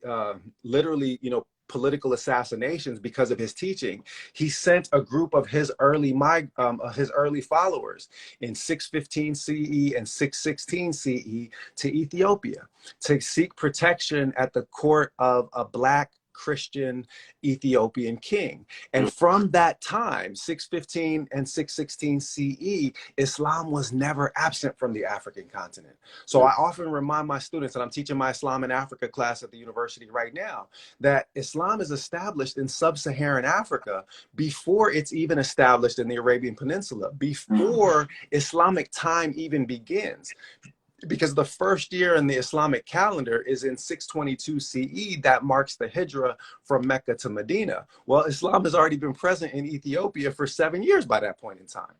literally, you know, political assassinations because of his teaching, he sent a group of his early followers in 615 CE and 616 CE to Ethiopia to seek protection at the court of a Black Christian Ethiopian king. And from that time, 615 and 616 CE, Islam was never absent from the African continent. So I often remind my students, and I'm teaching my Islam in Africa class at the university right now, that Islam is established in sub-Saharan Africa before it's even established in the Arabian Peninsula, before Islamic time even begins. Because the first year in the Islamic calendar is in 622 CE, that marks the hijrah from Mecca to Medina. Well, Islam has already been present in Ethiopia for 7 years by that point in time.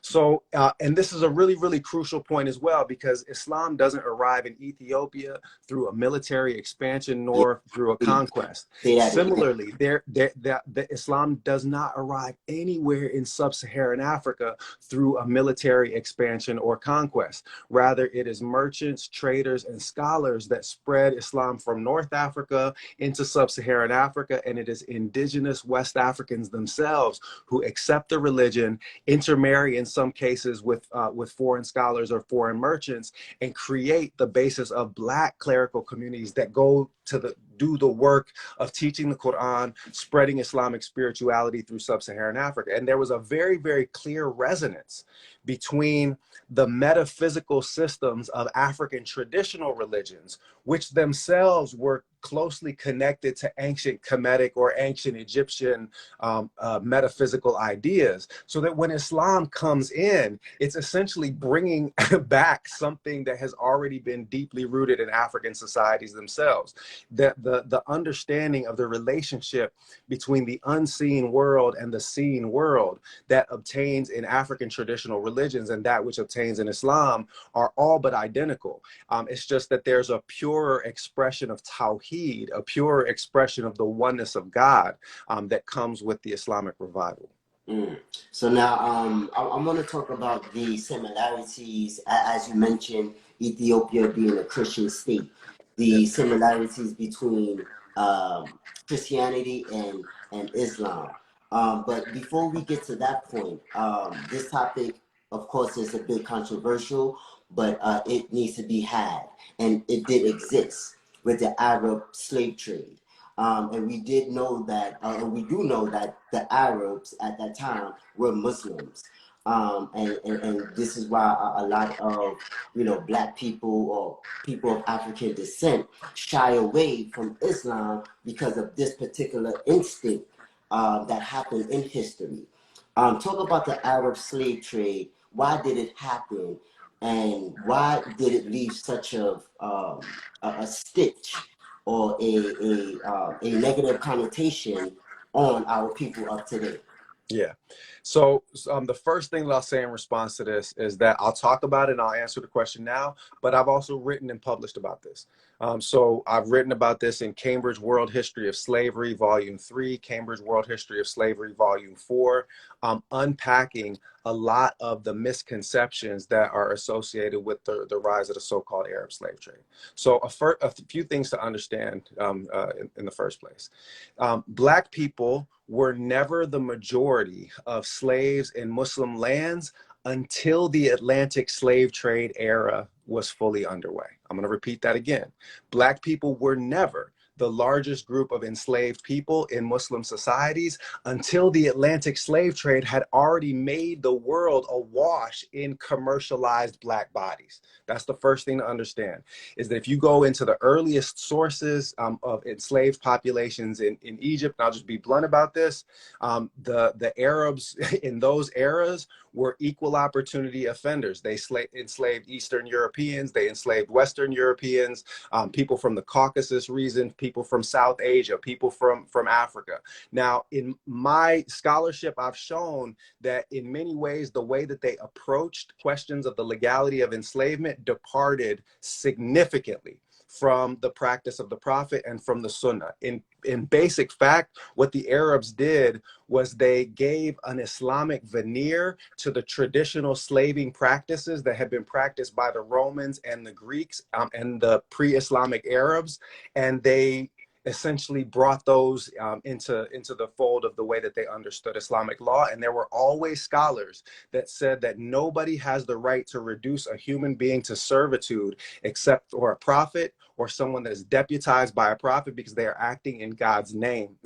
So, and this is a really, really crucial point as well, because Islam doesn't arrive in Ethiopia through a military expansion nor through a conquest. Similarly, the Islam does not arrive anywhere in sub-Saharan Africa through a military expansion or conquest. Rather, it is merchants, traders, and scholars that spread Islam from North Africa into sub-Saharan Africa, and it is indigenous West Africans themselves who accept the religion, intermarry in in some cases with foreign scholars or foreign merchants, and create the basis of Black clerical communities that go to do the work of teaching the Quran, spreading Islamic spirituality through sub-Saharan Africa. And there was a very, very clear resonance between the metaphysical systems of African traditional religions, which themselves were closely connected to ancient Kemetic or ancient Egyptian metaphysical ideas, so that when Islam comes in, it's essentially bringing back something that has already been deeply rooted in African societies themselves. That the understanding of the relationship between the unseen world and the seen world that obtains in African traditional religions and that which obtains in Islam are all but identical. It's just that there's a purer expression of Tawheed, a purer expression of the oneness of God that comes with the Islamic revival. So now I want to talk about the similarities, as you mentioned, Ethiopia being a Christian state, the similarities between Christianity and Islam. But before we get to that point, this topic, of course, is a bit controversial, but it needs to be had, and it did exist with the Arab slave trade. And we did know that, and we do know that the Arabs at that time were Muslims. And this is why a lot of, Black people or people of African descent shy away from Islam because of this particular instinct that happened in history. Talk about the Arab slave trade. Why did it happen? And why did it leave such a stitch or a negative connotation on our people of today? Yeah. So the first thing that I'll say in response to this is that I'll talk about it and I'll answer the question now, but I've also written and published about this. So I've written about this in Cambridge World History of Slavery, Volume 3, Cambridge World History of Slavery, Volume 4, unpacking a lot of the misconceptions that are associated with the rise of the so-called Arab slave trade. So a few things to understand in the first place. Black people were never the majority of slaves in Muslim lands until the Atlantic slave trade era was fully underway. I'm going to repeat that again. Black people were never the largest group of enslaved people in Muslim societies until the Atlantic slave trade had already made the world awash in commercialized Black bodies. That's the first thing to understand, is that if you go into the earliest sources of enslaved populations in Egypt, and I'll just be blunt about this, the Arabs in those eras were equal opportunity offenders. They enslaved Eastern Europeans, they enslaved Western Europeans, people from the Caucasus region, people from South Asia, people from Africa. Now, in my scholarship, I've shown that in many ways, the way that they approached questions of the legality of enslavement departed significantly from the practice of the Prophet and from the Sunnah. In basic fact, what the Arabs did was they gave an Islamic veneer to the traditional slaving practices that had been practiced by the Romans and the Greeks and the pre-Islamic Arabs, and they essentially brought those into the fold of the way that they understood Islamic law. And there were always scholars that said that nobody has the right to reduce a human being to servitude except for a prophet or someone that is deputized by a prophet, because they are acting in God's name.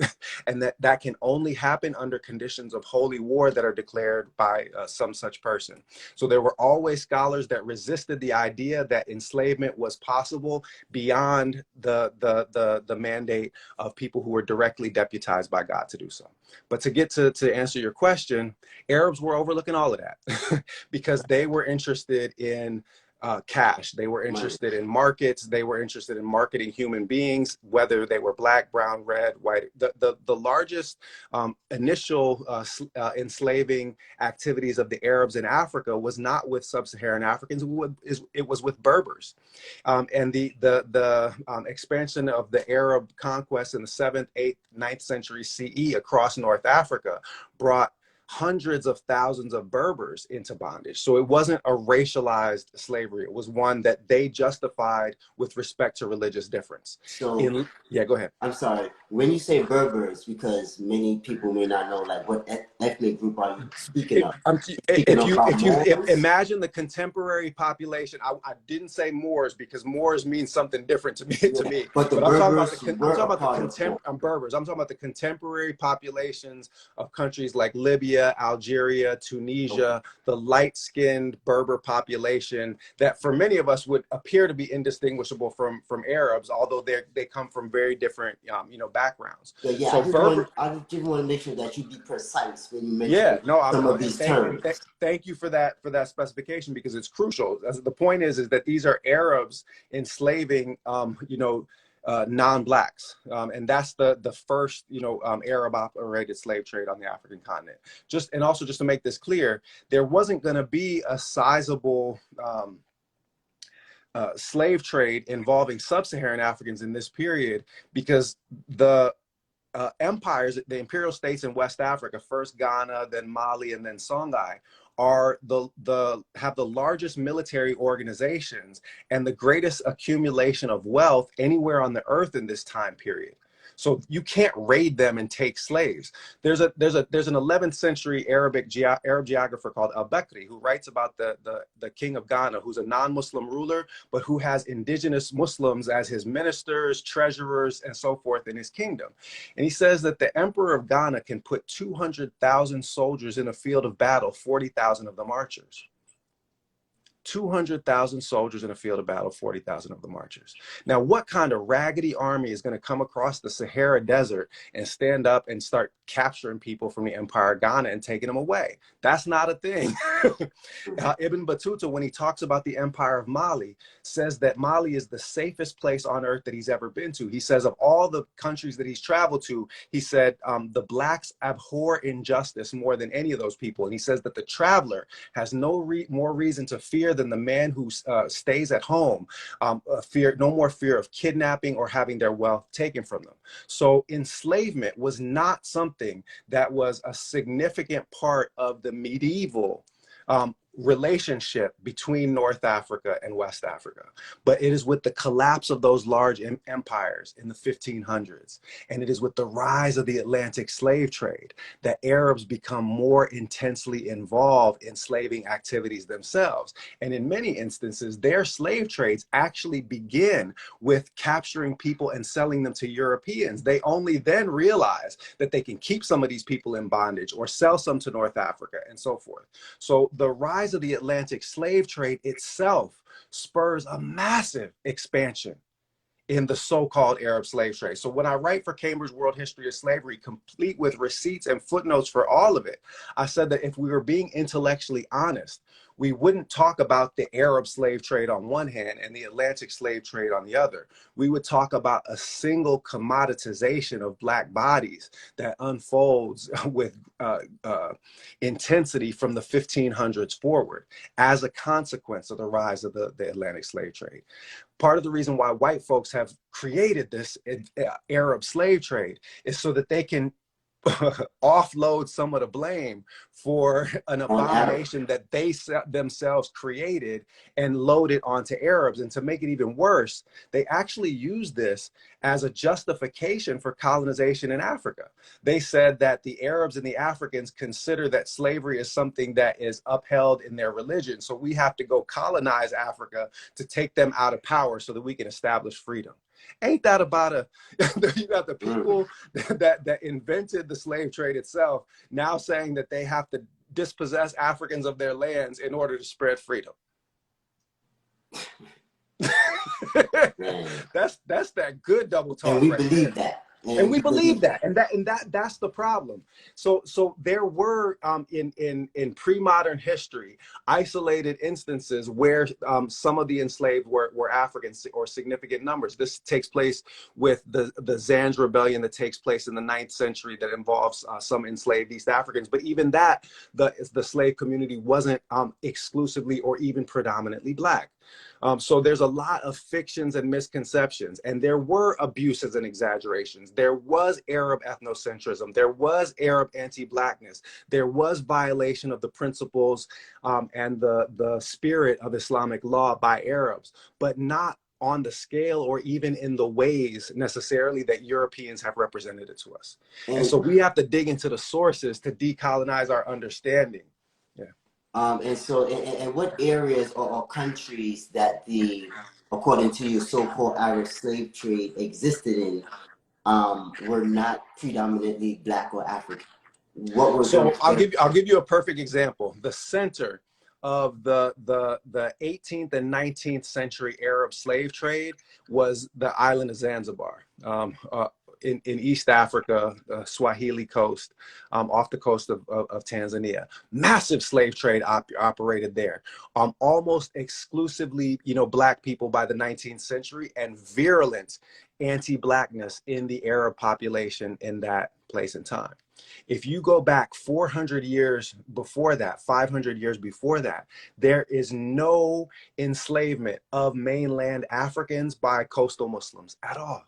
And that can only happen under conditions of holy war that are declared by some such person. So there were always scholars that resisted the idea that enslavement was possible beyond the mandate of people who were directly deputized by God to do so. But to get to answer your question, Arabs were overlooking all of that because they were interested in cash. They were interested in markets. They were interested in marketing human beings, whether they were Black, brown, red, white. The largest initial enslaving activities of the Arabs in Africa was not with sub-Saharan Africans. It was with Berbers. And the expansion of the Arab conquest in the 7th, 8th, 9th century CE across North Africa brought hundreds of thousands of Berbers into bondage. So it wasn't a racialized slavery. It was one that they justified with respect to religious difference. Yeah, go ahead. I'm sorry. When you say Berbers, because many people may not know, like, what ethnic group are you speaking of? Speaking If about you Moors? imagine the contemporary population, I didn't say Moors because Moors means something different to me. Yeah, but the But I'm talking about Berbers were a part of Moor. I'm Berbers. I'm talking about the contemporary populations of countries like Libya, Algeria, Okay. Tunisia, the light-skinned Berber population that for many of us would appear to be indistinguishable from Arabs, although they come from very different backgrounds. Yeah. So Berber. I just want to make sure that you be precise when you Yeah, mention no, some of these terms. thank you for that specification because it's crucial. As the point is that these are Arabs enslaving, non-blacks, and that's the first, Arab operated slave trade on the African continent. Also just to make this clear, there wasn't going to be a sizable slave trade involving sub-Saharan Africans in this period because the empires, the imperial states in West Africa, first Ghana, then Mali, and then Songhai, are have the largest military organizations and the greatest accumulation of wealth anywhere on the earth in this time period. So you can't raid them and take slaves. There's an 11th century Arab geographer called al-Bakri who writes about the king of Ghana, who's a non-Muslim ruler, but who has indigenous Muslims as his ministers, treasurers, and so forth in his kingdom. And he says that the emperor of Ghana can put 200,000 soldiers in a field of battle, 40,000 of them archers. 200,000 soldiers in a field of battle, 40,000 of them archers. Now, what kind of raggedy army is going to come across the Sahara Desert and stand up and start capturing people from the Empire of Ghana and taking them away? That's not a thing. Ibn Battuta, when he talks about the Empire of Mali, says that Mali is the safest place on earth that he's ever been to. He says of all the countries that he's traveled to, he said the blacks abhor injustice more than any of those people. And he says that the traveler has no more reason to fear than the man who stays at home, no more fear of kidnapping or having their wealth taken from them. So enslavement was not something that was a significant part of the medieval relationship between North Africa and West Africa. But it is with the collapse of those large empires in the 1500s, and it is with the rise of the Atlantic slave trade that Arabs become more intensely involved in slaving activities themselves. And in many instances, their slave trades actually begin with capturing people and selling them to Europeans. They only then realize that they can keep some of these people in bondage or sell some to North Africa and so forth. So the rise of the Atlantic slave trade itself spurs a massive expansion in the so-called Arab slave trade. So when I write for Cambridge World History of Slavery, complete with receipts and footnotes for all of it, I said that if we were being intellectually honest, we wouldn't talk about the Arab slave trade on one hand and the Atlantic slave trade on the other. We would talk about a single commoditization of Black bodies that unfolds with intensity from the 1500s forward as a consequence of the rise of the Atlantic slave trade. Part of the reason why white folks have created this Arab slave trade is so that they can offload some of the blame for an abomination that they themselves created and load it onto Arabs. And to make it even worse, they actually use this as a justification for colonization in Africa. They said that the Arabs and the Africans consider that slavery is something that is upheld in their religion. So we have to go colonize Africa to take them out of power so that we can establish freedom. Ain't that about you got the people that invented the slave trade itself now saying that they have to dispossess Africans of their lands in order to spread freedom. That's that good double talk. And we right believe there. that. And we believe that, and that's the problem. So there were in pre-modern history isolated instances where some of the enslaved were Africans or significant numbers. This takes place with the Zanj rebellion that takes place in the 9th century that involves some enslaved East Africans. But even that, the slave community wasn't exclusively or even predominantly Black. So there's a lot of fictions and misconceptions, and there were abuses and exaggerations. There was Arab ethnocentrism. There was Arab anti-Blackness. There was violation of the principles and the spirit of Islamic law by Arabs, but not on the scale or even in the ways necessarily that Europeans have represented it to us. And so we have to dig into the sources to decolonize our understanding. Yeah. And so, in what areas or countries that according to you, so-called Arab slave trade existed in, were not predominantly Black or African? What were So those? I'll give you a perfect example. The center of the 18th and 19th century Arab slave trade was the island of Zanzibar. In East Africa, Swahili coast, off the coast of Tanzania. Massive slave trade operated there. Almost exclusively, Black people by the 19th century, and virulent anti-Blackness in the Arab population in that place and time. If you go back 400 years before that, 500 years before that, there is no enslavement of mainland Africans by coastal Muslims at all.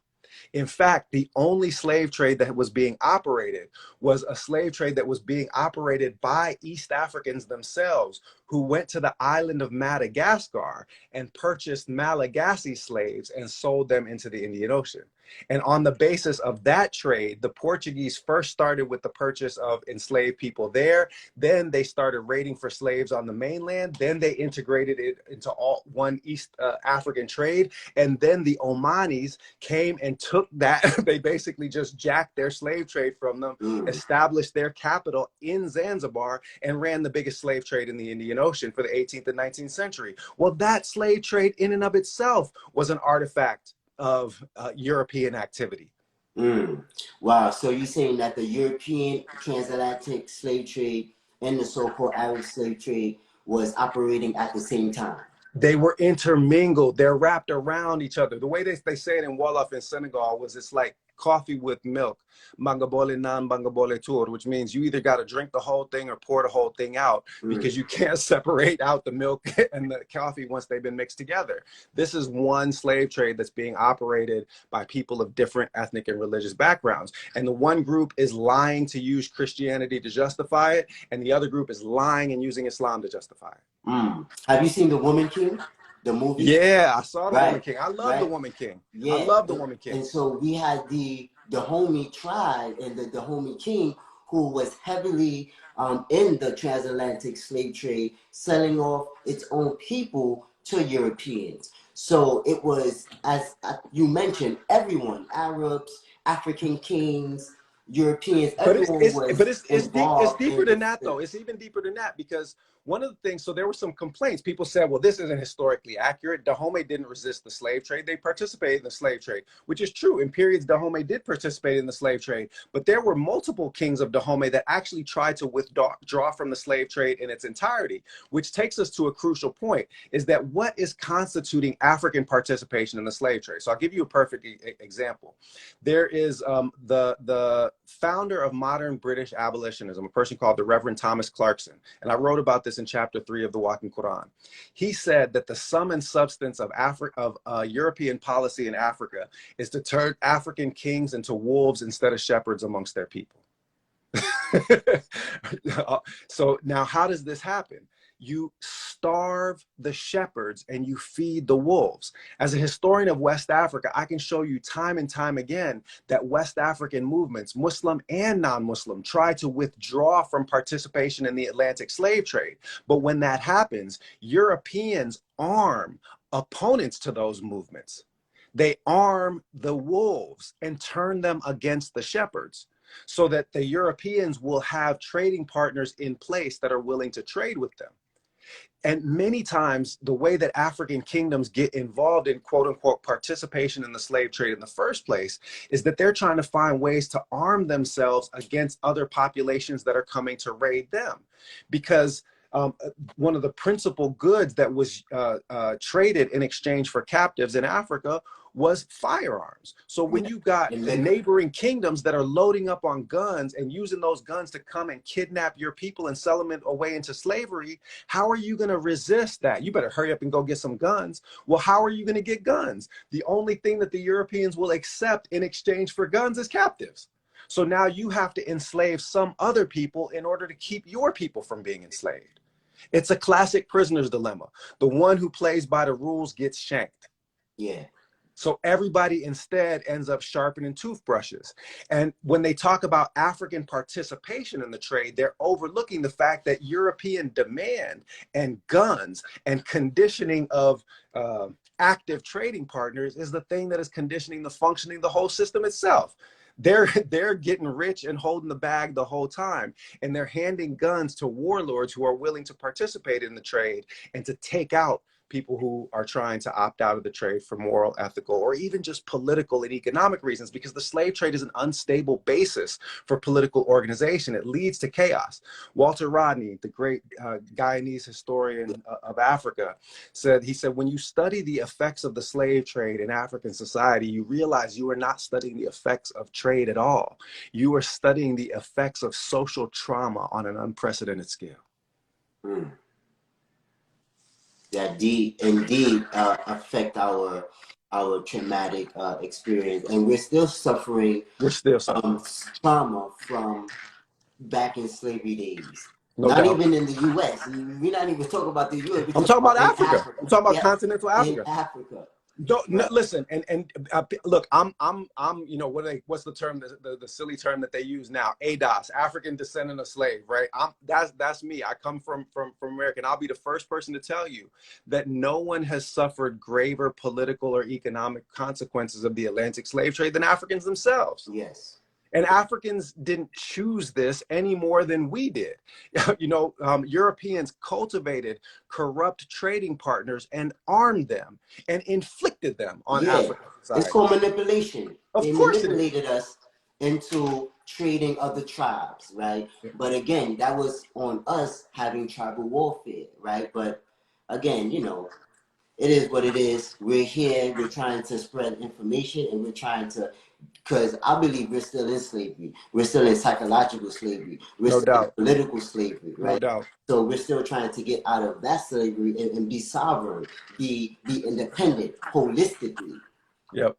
In fact, the only slave trade that was being operated was a slave trade that was being operated by East Africans themselves, who went to the island of Madagascar and purchased Malagasy slaves and sold them into the Indian Ocean. And on the basis of that trade, the Portuguese first started with the purchase of enslaved people there. Then they started raiding for slaves on the mainland. Then they integrated it into all one East African trade. And then the Omanis came and took that. They basically just jacked their slave trade from them, established their capital in Zanzibar, and ran the biggest slave trade in the Indian Ocean for the 18th and 19th century. Well, that slave trade in and of itself was an artifact of European activity. Wow. So you're saying that the European transatlantic slave trade and the so-called Arab slave trade was operating at the same time? They were intermingled. They're wrapped around each other. The way they say it in Wolof in Senegal was, it's like coffee with milk, bangabole nan bangabole tour, which means you either got to drink the whole thing or pour the whole thing out, because you can't separate out the milk and the coffee once they've been mixed together. This is one slave trade that's being operated by people of different ethnic and religious backgrounds. And the one group is lying to use Christianity to justify it, and the other group is lying and using Islam to justify it. Have you seen The Woman King, the movie? Yeah, I saw The Woman King. I love The Woman King. Yeah. I love The Woman King. And so we had the Dahomey tribe and the Dahomey king, who was heavily in the transatlantic slave trade, selling off its own people to Europeans. So it was, as you mentioned, everyone, Arabs, African kings, Europeans, everyone it's deeper than that, though. It's even deeper than that, because one of the things, so there were some complaints. People said, well, this isn't historically accurate. Dahomey didn't resist the slave trade. They participated in the slave trade, which is true. In periods, Dahomey did participate in the slave trade, but there were multiple kings of Dahomey that actually tried to withdraw from the slave trade in its entirety, which takes us to a crucial point, is that what is constituting African participation in the slave trade? So I'll give you a perfect example. There is the founder of modern British abolitionism, a person called the Reverend Thomas Clarkson. And I wrote about this in chapter 3 of the Walking Qu'ran. He said that the sum and substance of European policy in Africa is to turn African kings into wolves instead of shepherds amongst their people. So now, how does this happen? You starve the shepherds and you feed the wolves. As a historian of West Africa, I can show you time and time again that West African movements, Muslim and non-Muslim, try to withdraw from participation in the Atlantic slave trade. But when that happens, Europeans arm opponents to those movements. They arm the wolves and turn them against the shepherds, so that the Europeans will have trading partners in place that are willing to trade with them. And many times, the way that African kingdoms get involved in quote unquote participation in the slave trade in the first place is that they're trying to find ways to arm themselves against other populations that are coming to raid them. Because one of the principal goods that was traded in exchange for captives in Africa was firearms. So when you got neighboring kingdoms that are loading up on guns and using those guns to come and kidnap your people and sell them away into slavery, how are you going to resist that? You better hurry up and go get some guns. Well, how are you going to get guns? The only thing that the Europeans will accept in exchange for guns is captives. So now you have to enslave some other people in order to keep your people from being enslaved. It's a classic prisoner's dilemma. The one who plays by the rules gets shanked. Yeah. So everybody instead ends up sharpening toothbrushes. And when they talk about African participation in the trade, they're overlooking the fact that European demand and guns and conditioning of active trading partners is the thing that is conditioning the functioning of the whole system itself. They're getting rich and holding the bag the whole time, and they're handing guns to warlords who are willing to participate in the trade and to take out people who are trying to opt out of the trade for moral, ethical, or even just political and economic reasons, because the slave trade is an unstable basis for political organization. It leads to chaos. Walter Rodney, the great Guyanese historian of Africa, said, when you study the effects of the slave trade in African society, you realize you are not studying the effects of trade at all. You are studying the effects of social trauma on an unprecedented scale. Mm. That indeed affect our traumatic experience, and we're still suffering. We're still suffering trauma from back in slavery days. No not doubt. even in the U.S. We're not even talking about the U.S. We're I'm talking talking about about in Africa. Africa. I'm talking about Yes, continental Africa. in Africa. Don't Right. listen and look. I'm you know what's the term, the silly term that they use now? ADOS, African descendant of slave, right? That's me. I come from America, and I'll be the first person to tell you that no one has suffered graver political or economic consequences of the Atlantic slave trade than Africans themselves. Yes. And Africans didn't choose this any more than we did. Europeans cultivated corrupt trading partners and armed them and inflicted them on African society. It's called manipulation. Of They course manipulated us into trading other tribes, right? Yeah. But again, that was on us having tribal warfare, right? But again, it is what it is. We're here, we're trying to spread information, and we're trying to, because I believe we're still in slavery. We're still in psychological slavery. We're No still doubt. in political slavery, right? No doubt. So we're still trying to get out of that slavery and be sovereign, be independent, holistically. Yep.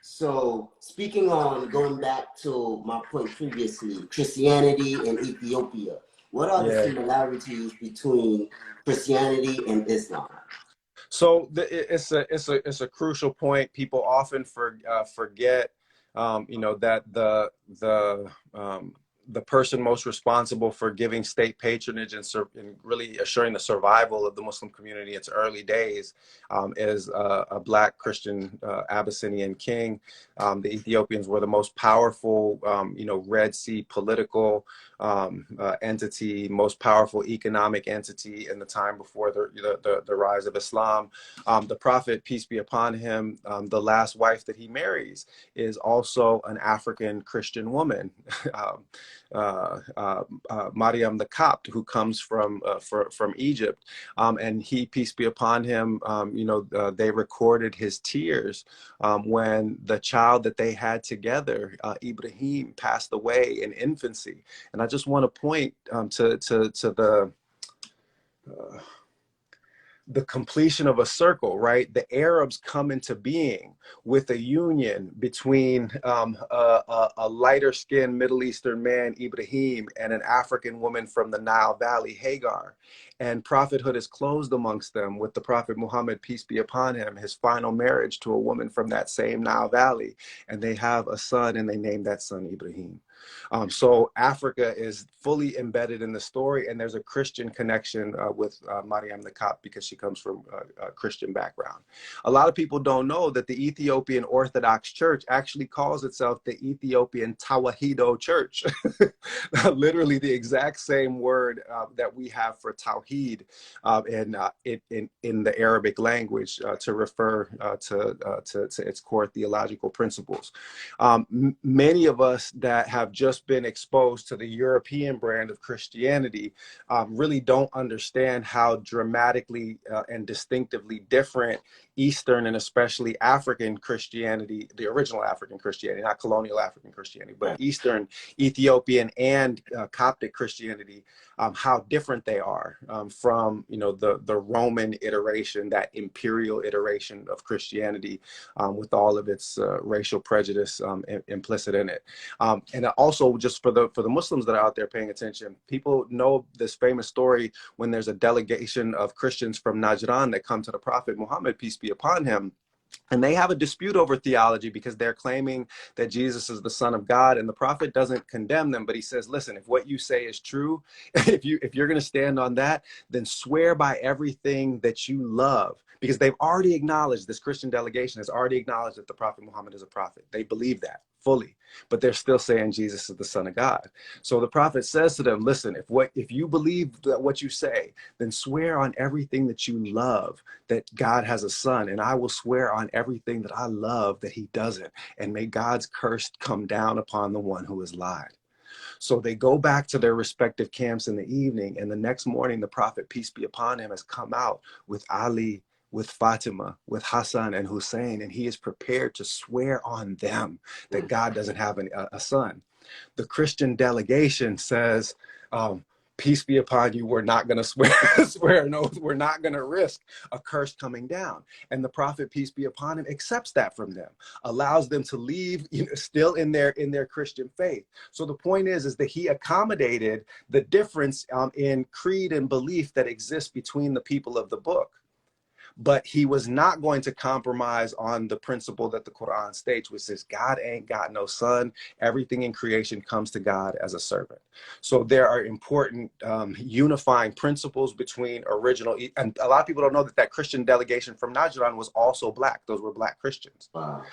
So speaking on, going back to my point previously, Christianity and Ethiopia, what are the similarities between Christianity and Islam? So it's a crucial point. People often forget, that the person most responsible for giving state patronage and really assuring the survival of the Muslim community in its early days is a Black Christian Abyssinian king. The Ethiopians were the most powerful, Red Sea political entity, most powerful economic entity in the time before the rise of Islam. The Prophet, peace be upon him, the last wife that he marries is also an African Christian woman. Mariam the Copt, who comes from Egypt, and he, peace be upon him, they recorded his tears when the child that they had together, Ibrahim, passed away in infancy. And I just want to point to the completion of a circle, right? The Arabs come into being with a union between a lighter-skinned Middle Eastern man, Ibrahim, and an African woman from the Nile Valley, Hagar. And prophethood is closed amongst them with the Prophet Muhammad, peace be upon him, his final marriage to a woman from that same Nile Valley. And they have a son, and they name that son Ibrahim. So Africa is fully embedded in the story, and there's a Christian connection with Mariam the Copt because she comes from a Christian background. A lot of people don't know that the Ethiopian Orthodox Church actually calls itself the Ethiopian Tawahedo Church. Literally the exact same word that we have for Tawheed in the Arabic language to refer to its core theological principles. Many of us that have just been exposed to the European brand of Christianity really don't understand how dramatically and distinctively different Eastern and especially African Christianity, the original African Christianity, not colonial African Christianity, but Eastern, Ethiopian, and Coptic Christianity how different they are from, you know, the Roman iteration, that imperial iteration of Christianity, with all of its racial prejudice implicit in it. And also, just for the Muslims that are out there paying attention, people know this famous story when there's a delegation of Christians from Najran that come to the Prophet Muhammad, peace be upon him. And they have a dispute over theology because they're claiming that Jesus is the Son of God, and the Prophet doesn't condemn them, but he says, listen, if what you say is true, if you're going to stand on that, then swear by everything that you love, because they've already acknowledged, this Christian delegation has already acknowledged that the Prophet Muhammad is a prophet. They believe that fully, but they're still saying Jesus is the Son of God. So the Prophet says to them, listen, if you believe that what you say, then swear on everything that you love that God has a son, and I will swear on everything that I love that he doesn't, and may God's curse come down upon the one who has lied. So they go back to their respective camps in the evening, and the next morning the Prophet, peace be upon him, has come out with Ali, with Fatima, with Hassan and Hussein, and he is prepared to swear on them that God doesn't have a son. The Christian delegation says, peace be upon you, we're not going to swear an oath, we're not going to risk a curse coming down. And the Prophet, peace be upon him, accepts that from them, allows them to leave, you know, still in their Christian faith. So the point is that he accommodated the difference in creed and belief that exists between the people of the book. But he was not going to compromise on the principle that the Quran states, which says God ain't got no son. Everything in creation comes to God as a servant. So there are important unifying principles between original, and a lot of people don't know that that Christian delegation from Najran was also black. Those were black Christians. Wow.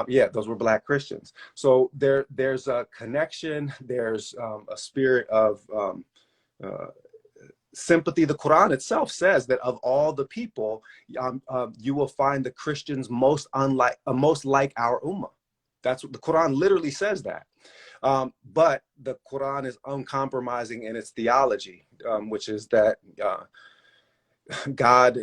Yeah, those were black Christians. So there's a connection. There's a spirit of sympathy. The Quran itself says that of all the people, you will find the Christians most like our ummah. That's what the Quran literally says, that. But the Quran is uncompromising in its theology, which is that God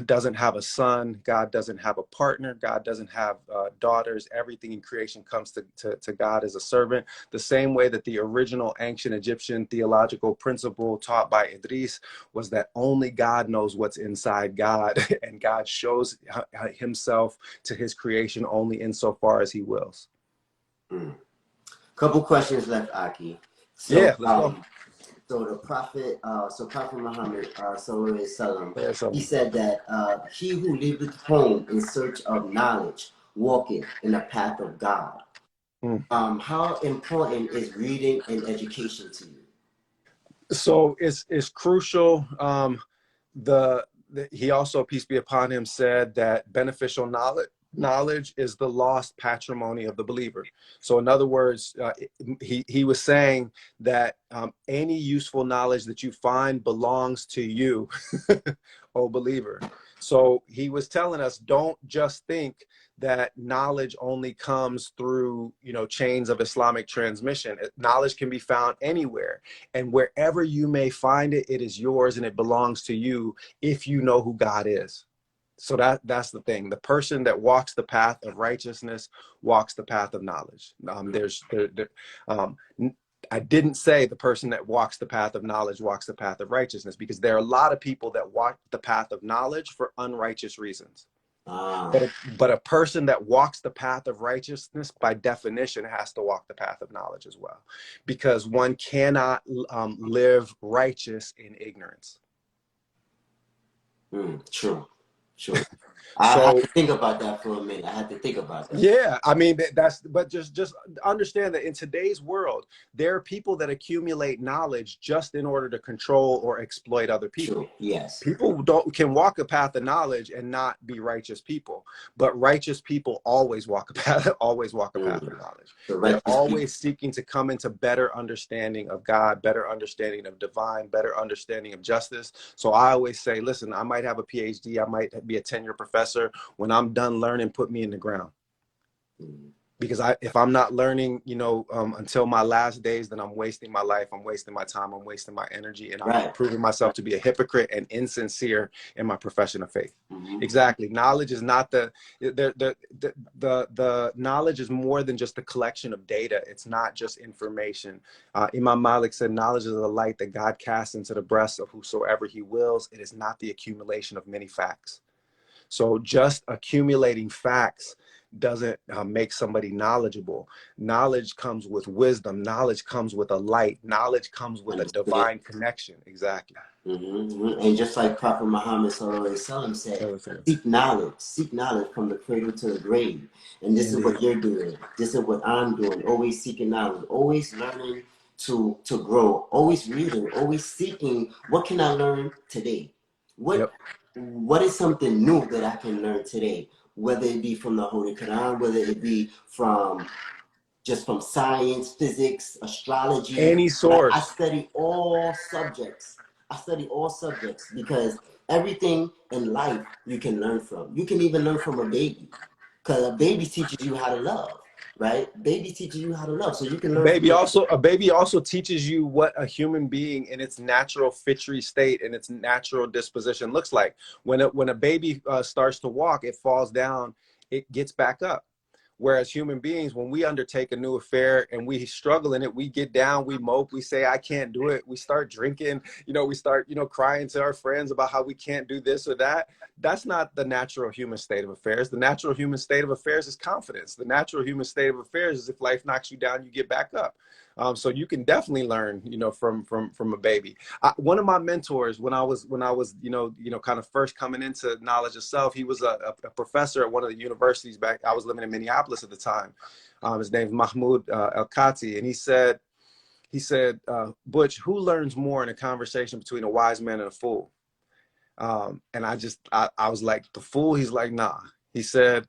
doesn't have a son. God doesn't have a partner. God doesn't have daughters. Everything in creation comes to God as a servant. The same way that the original ancient Egyptian theological principle taught by Idris was that only God knows what's inside God, and God shows himself to his creation only insofar as he wills. Couple questions left, Aki. So, yeah, let's go. So the Prophet, Prophet Muhammad, Sallallahu Alaihi Wasallam, Yeah, he said that he who leaveth home in search of knowledge walketh in the path of God. How important is reading and education to you? So it's crucial. He also, peace be upon him, said that beneficial knowledge is the lost patrimony of the believer. So in other words, he was saying that any useful knowledge that you find belongs to you, O believer. So he was telling us, don't just think that knowledge only comes through, you know, chains of Islamic transmission. Knowledge can be found anywhere, and wherever you may find it, it is yours and it belongs to you if you know who God is. So that's the thing. The person that walks the path of righteousness walks the path of knowledge. I didn't say the person that walks the path of knowledge walks the path of righteousness, because there are a lot of people that walk the path of knowledge for unrighteous reasons. But a person that walks the path of righteousness, by definition, has to walk the path of knowledge as well, because one cannot live righteous in ignorance. True. I had to think about that for a minute. I had to think about that. Yeah, I mean, but just understand that in today's world, there are people that accumulate knowledge just in order to control or exploit other people. True. Yes. People can walk a path of knowledge and not be righteous people, but righteous people always walk a path of knowledge. They're always seeking to come into better understanding of God, better understanding of divine, better understanding of justice. So I always say, listen, I might have a PhD, I might be a tenure professor. When I'm done learning, put me in the ground. because if I'm not learning, you know, until my last days, then I'm wasting my life, I'm wasting my time, I'm wasting my energy, and I'm Right. proving myself to be a hypocrite and insincere in my profession of faith. Mm-hmm. Exactly. Knowledge is not the knowledge is more than just a collection of data. It's not just information. Imam Malik said, knowledge is the light that God casts into the breast of whosoever he wills. It is not the accumulation of many facts. So just accumulating facts doesn't make somebody knowledgeable. Knowledge comes with wisdom. Knowledge comes with a light. Knowledge comes with a Understood. divine connection. Exactly. Mm-hmm. And just like Prophet Muhammad SAW said, seek knowledge from the cradle to the grave. And this is Indeed. what you're doing. This is what I'm doing. Always seeking knowledge, always learning to grow, always reading, always seeking. What can I learn today? Yep. What is something new that I can learn today? Whether it be from the Holy Quran, whether it be from just from science, physics, astrology. Any Like I source. study all subjects. I study all subjects because everything in life you can learn from. You can even learn from a baby, because a baby teaches you how to love, right? Baby teaches you how to love, so you can learn from A baby also teaches you what a human being in its natural fitry state and its natural disposition looks like. When a baby starts to walk, it falls down, it gets back up. Whereas human beings, when we undertake a new affair and we struggle in it, we get down, we mope, we say, I can't do it. We start drinking, you know, we start, you know, crying to our friends about how we can't do this or that. That's not the natural human state of affairs. The natural human state of affairs is confidence. The natural human state of affairs is if life knocks you down, you get back up. So you can definitely learn, you know, from a baby. One of my mentors, when I was, you know, kind of first coming into knowledge of self, he was a professor at one of the universities back. I was living in Minneapolis at the time. His name's Mahmoud El-Kati, and he said, Butch, who learns more in a conversation between a wise man and a fool? And I was like, the fool? He's like, nah. He said,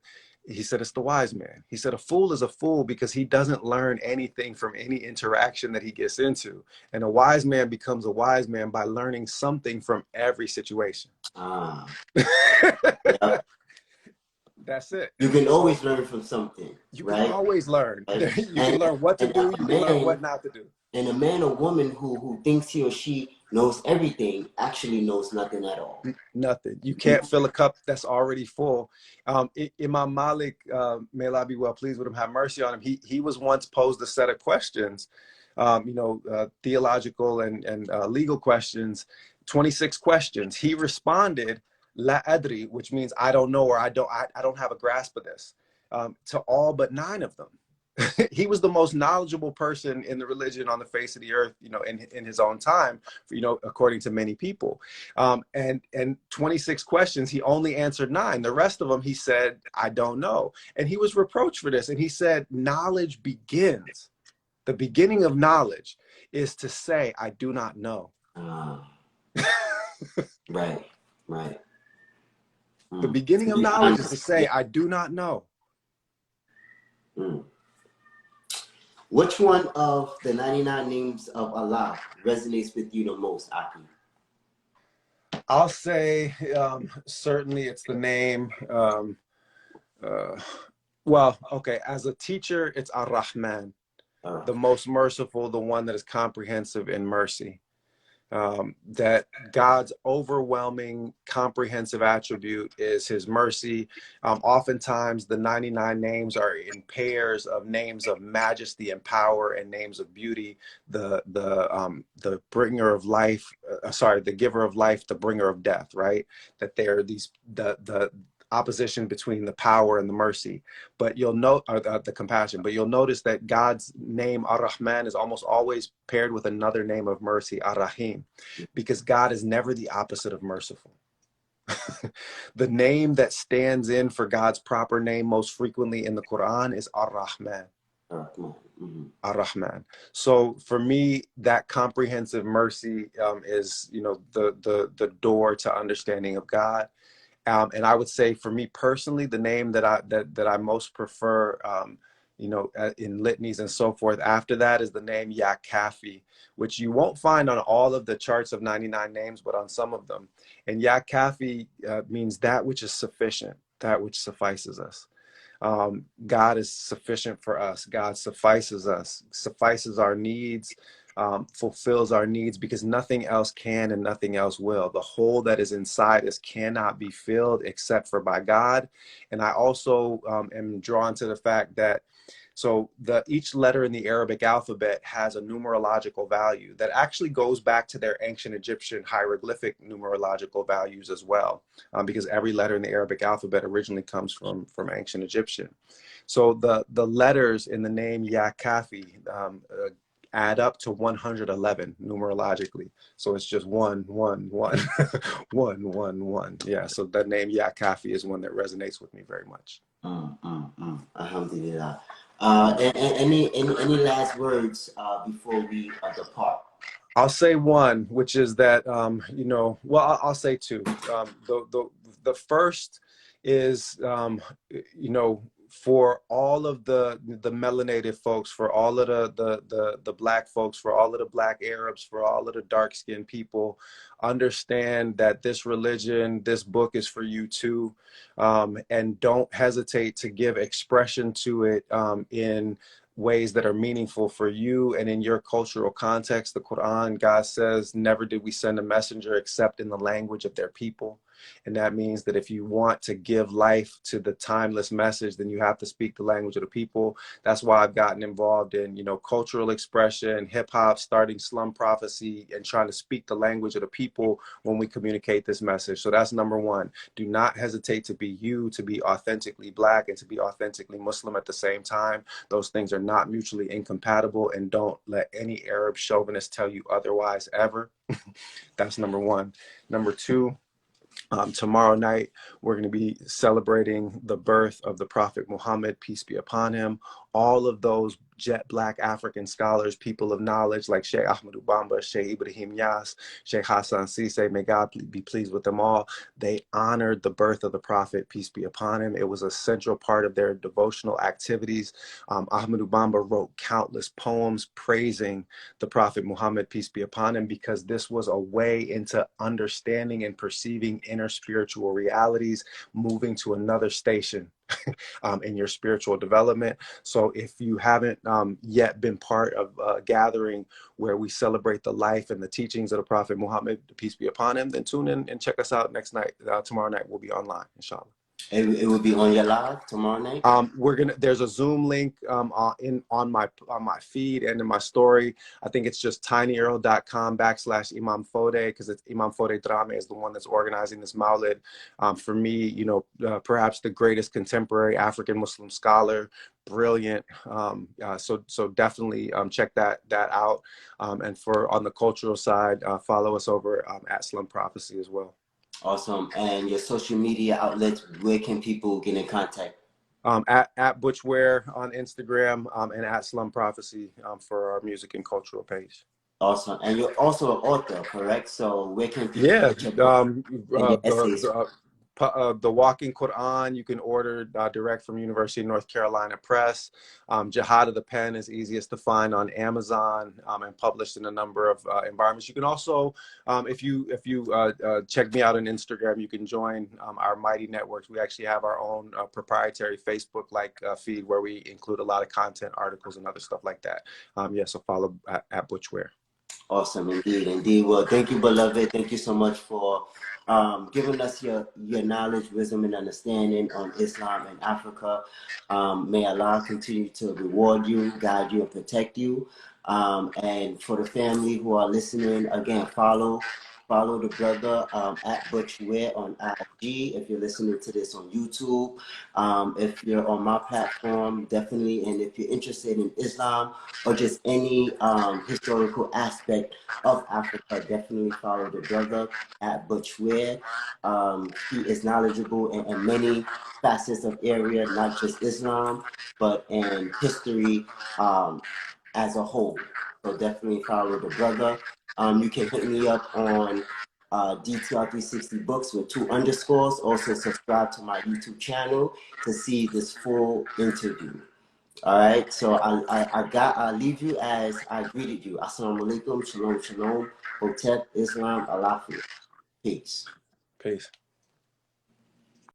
it's the wise man. He said, a fool is a fool because he doesn't learn anything from any interaction that he gets into. And a wise man becomes a wise man by learning something from every situation. yeah. That's it. You can always learn from something. You right? can always learn. And, You can learn what to do. You can learn what not to do. And a man or woman who thinks he or she knows everything actually knows nothing at all. Nothing. You can't fill a cup that's already full. Imam Malik, may Allah be well pleased with him, have mercy on him. He was once posed a set of questions, you know, theological and legal questions, 26 questions. He responded, La adri, which means I don't know, or I don't have a grasp of this, to all but 9 of them. He was the most knowledgeable person in the religion on the face of the earth, you know, in his own time, you know, according to many people. And 26 questions, he only answered 9. The rest of them, he said, I don't know. And he was reproached for this. And he said, knowledge begins. The beginning of knowledge is to say, I do not know. Right. The beginning of knowledge is to say, I do not know. Which one of the 99 names of Allah resonates with you the most, Aki? I'll say certainly it's the name. Well, okay, as a teacher, it's Ar-Rahman, the most merciful, the one that is comprehensive in mercy. That God's overwhelming comprehensive attribute is his mercy. Oftentimes the 99 names are in pairs of names of majesty and power and names of beauty. The bringer of life, the giver of life, the bringer of death, right? That they're the opposition between the power and the mercy, but you'll note the compassion. But you'll notice that God's name Ar-Rahman is almost always paired with another name of mercy, Ar-Rahim, because God is never the opposite of merciful. The name that stands in for God's proper name most frequently in the Quran is Ar-Rahman. Ar-Rahman. So for me, that comprehensive mercy is, you know, the door to understanding of God. And I would say for me personally, the name that I most prefer, you know, in litanies and so forth after that is the name Ya Kafi, which you won't find on all of the charts of 99 names, but on some of them. And Ya Kafi means that which is sufficient, that which suffices us. God is sufficient for us. God suffices us, suffices our needs, fulfills our needs, because nothing else can and nothing else will. The hole that is inside us cannot be filled except for by God. And I also am drawn to the fact that each letter in the Arabic alphabet has a numerological value that actually goes back to their ancient Egyptian hieroglyphic numerological values as well, because every letter in the Arabic alphabet originally comes from ancient Egyptian. So the letters in the name Ya Kafi add up to 111 numerologically. So it's just 111, 111. Yeah. So the name Ya Kafi is one that resonates with me very much. Alhamdulillah. Any last words before we depart? I'll say one, which is that well, I'll say two. The first is for all of the melanated folks, for all of the black folks, for all of the black Arabs, for all of the dark skinned people, understand that this religion, this book is for you too, and don't hesitate to give expression to it in ways that are meaningful for you and in your cultural context. The Quran, God says, never did we send a messenger except in the language of their people. And that means that if you want to give life to the timeless message, then you have to speak the language of the people. That's why I've gotten involved in, cultural expression, hip hop, starting Slum Prophecy, and trying to speak the language of the people when we communicate this message. So that's number one. Do not hesitate to be you, to be authentically black, and to be authentically Muslim at the same time. Those things are not mutually incompatible, and don't let any Arab chauvinist tell you otherwise ever. That's number one. Number two, tomorrow night, we're going to be celebrating the birth of the Prophet Muhammad, peace be upon him. All of those jet black African scholars, people of knowledge like Sheikh Ahmadu Bamba, Sheikh Ibrahim Yas, Sheikh Hassan Sise, may God be pleased with them all. They honored the birth of the Prophet, peace be upon him. It was a central part of their devotional activities. Ahmadu Bamba wrote countless poems praising the Prophet Muhammad, peace be upon him, because this was a way into understanding and perceiving inner spiritual realities, moving to another station in your spiritual development. So if you haven't yet been part of a gathering where we celebrate the life and the teachings of the Prophet Muhammad, peace be upon him, then tune in and check us out next night. Tomorrow night we'll be online, inshallah. It will be on your live tomorrow night. There's a Zoom link on my feed and in my story. I think it's just tinyurl.com/Imam Fode, because it's Imam Fode Drame is the one that's organizing this Maulid. For me, perhaps the greatest contemporary African Muslim scholar, brilliant. So definitely check that out. And on the cultural side, follow us over at Slum Prophecy as well. Awesome. And your social media outlets, where can people get in contact? At Butch Ware on Instagram, and at Slum Prophecy for our music and cultural page. Awesome. And you're also an author, correct? So where can people get your book and your essays? The Walking Qu'ran, you can order direct from University of North Carolina Press. Jihad of the Pen is easiest to find on Amazon, and published in a number of environments. You can also, if you check me out on Instagram, you can join our mighty networks. We actually have our own proprietary Facebook-like feed where we include a lot of content, articles, and other stuff like that. So follow at Butch Ware. Awesome, indeed. Well, thank you, beloved. Thank you so much for giving us your knowledge, wisdom, and understanding on Islam and Africa. May Allah continue to reward you, guide you, and protect you. And for the family who are listening, again, follow the brother at Butch Ware on IG. If you're listening to this on YouTube, if you're on my platform, definitely. And if you're interested in Islam or just any historical aspect of Africa, definitely follow the brother at Butch Ware. He is knowledgeable in many facets of area, not just Islam, but in history as a whole. So definitely follow the brother. You can hit me up on DTR 360 Books with 2 underscores. Also subscribe to my YouTube channel to see this full interview. All right, so I leave you as I greeted you. Assalamu alaikum, shalom, shalom, hotep, Islam, Alafia. Peace. Peace.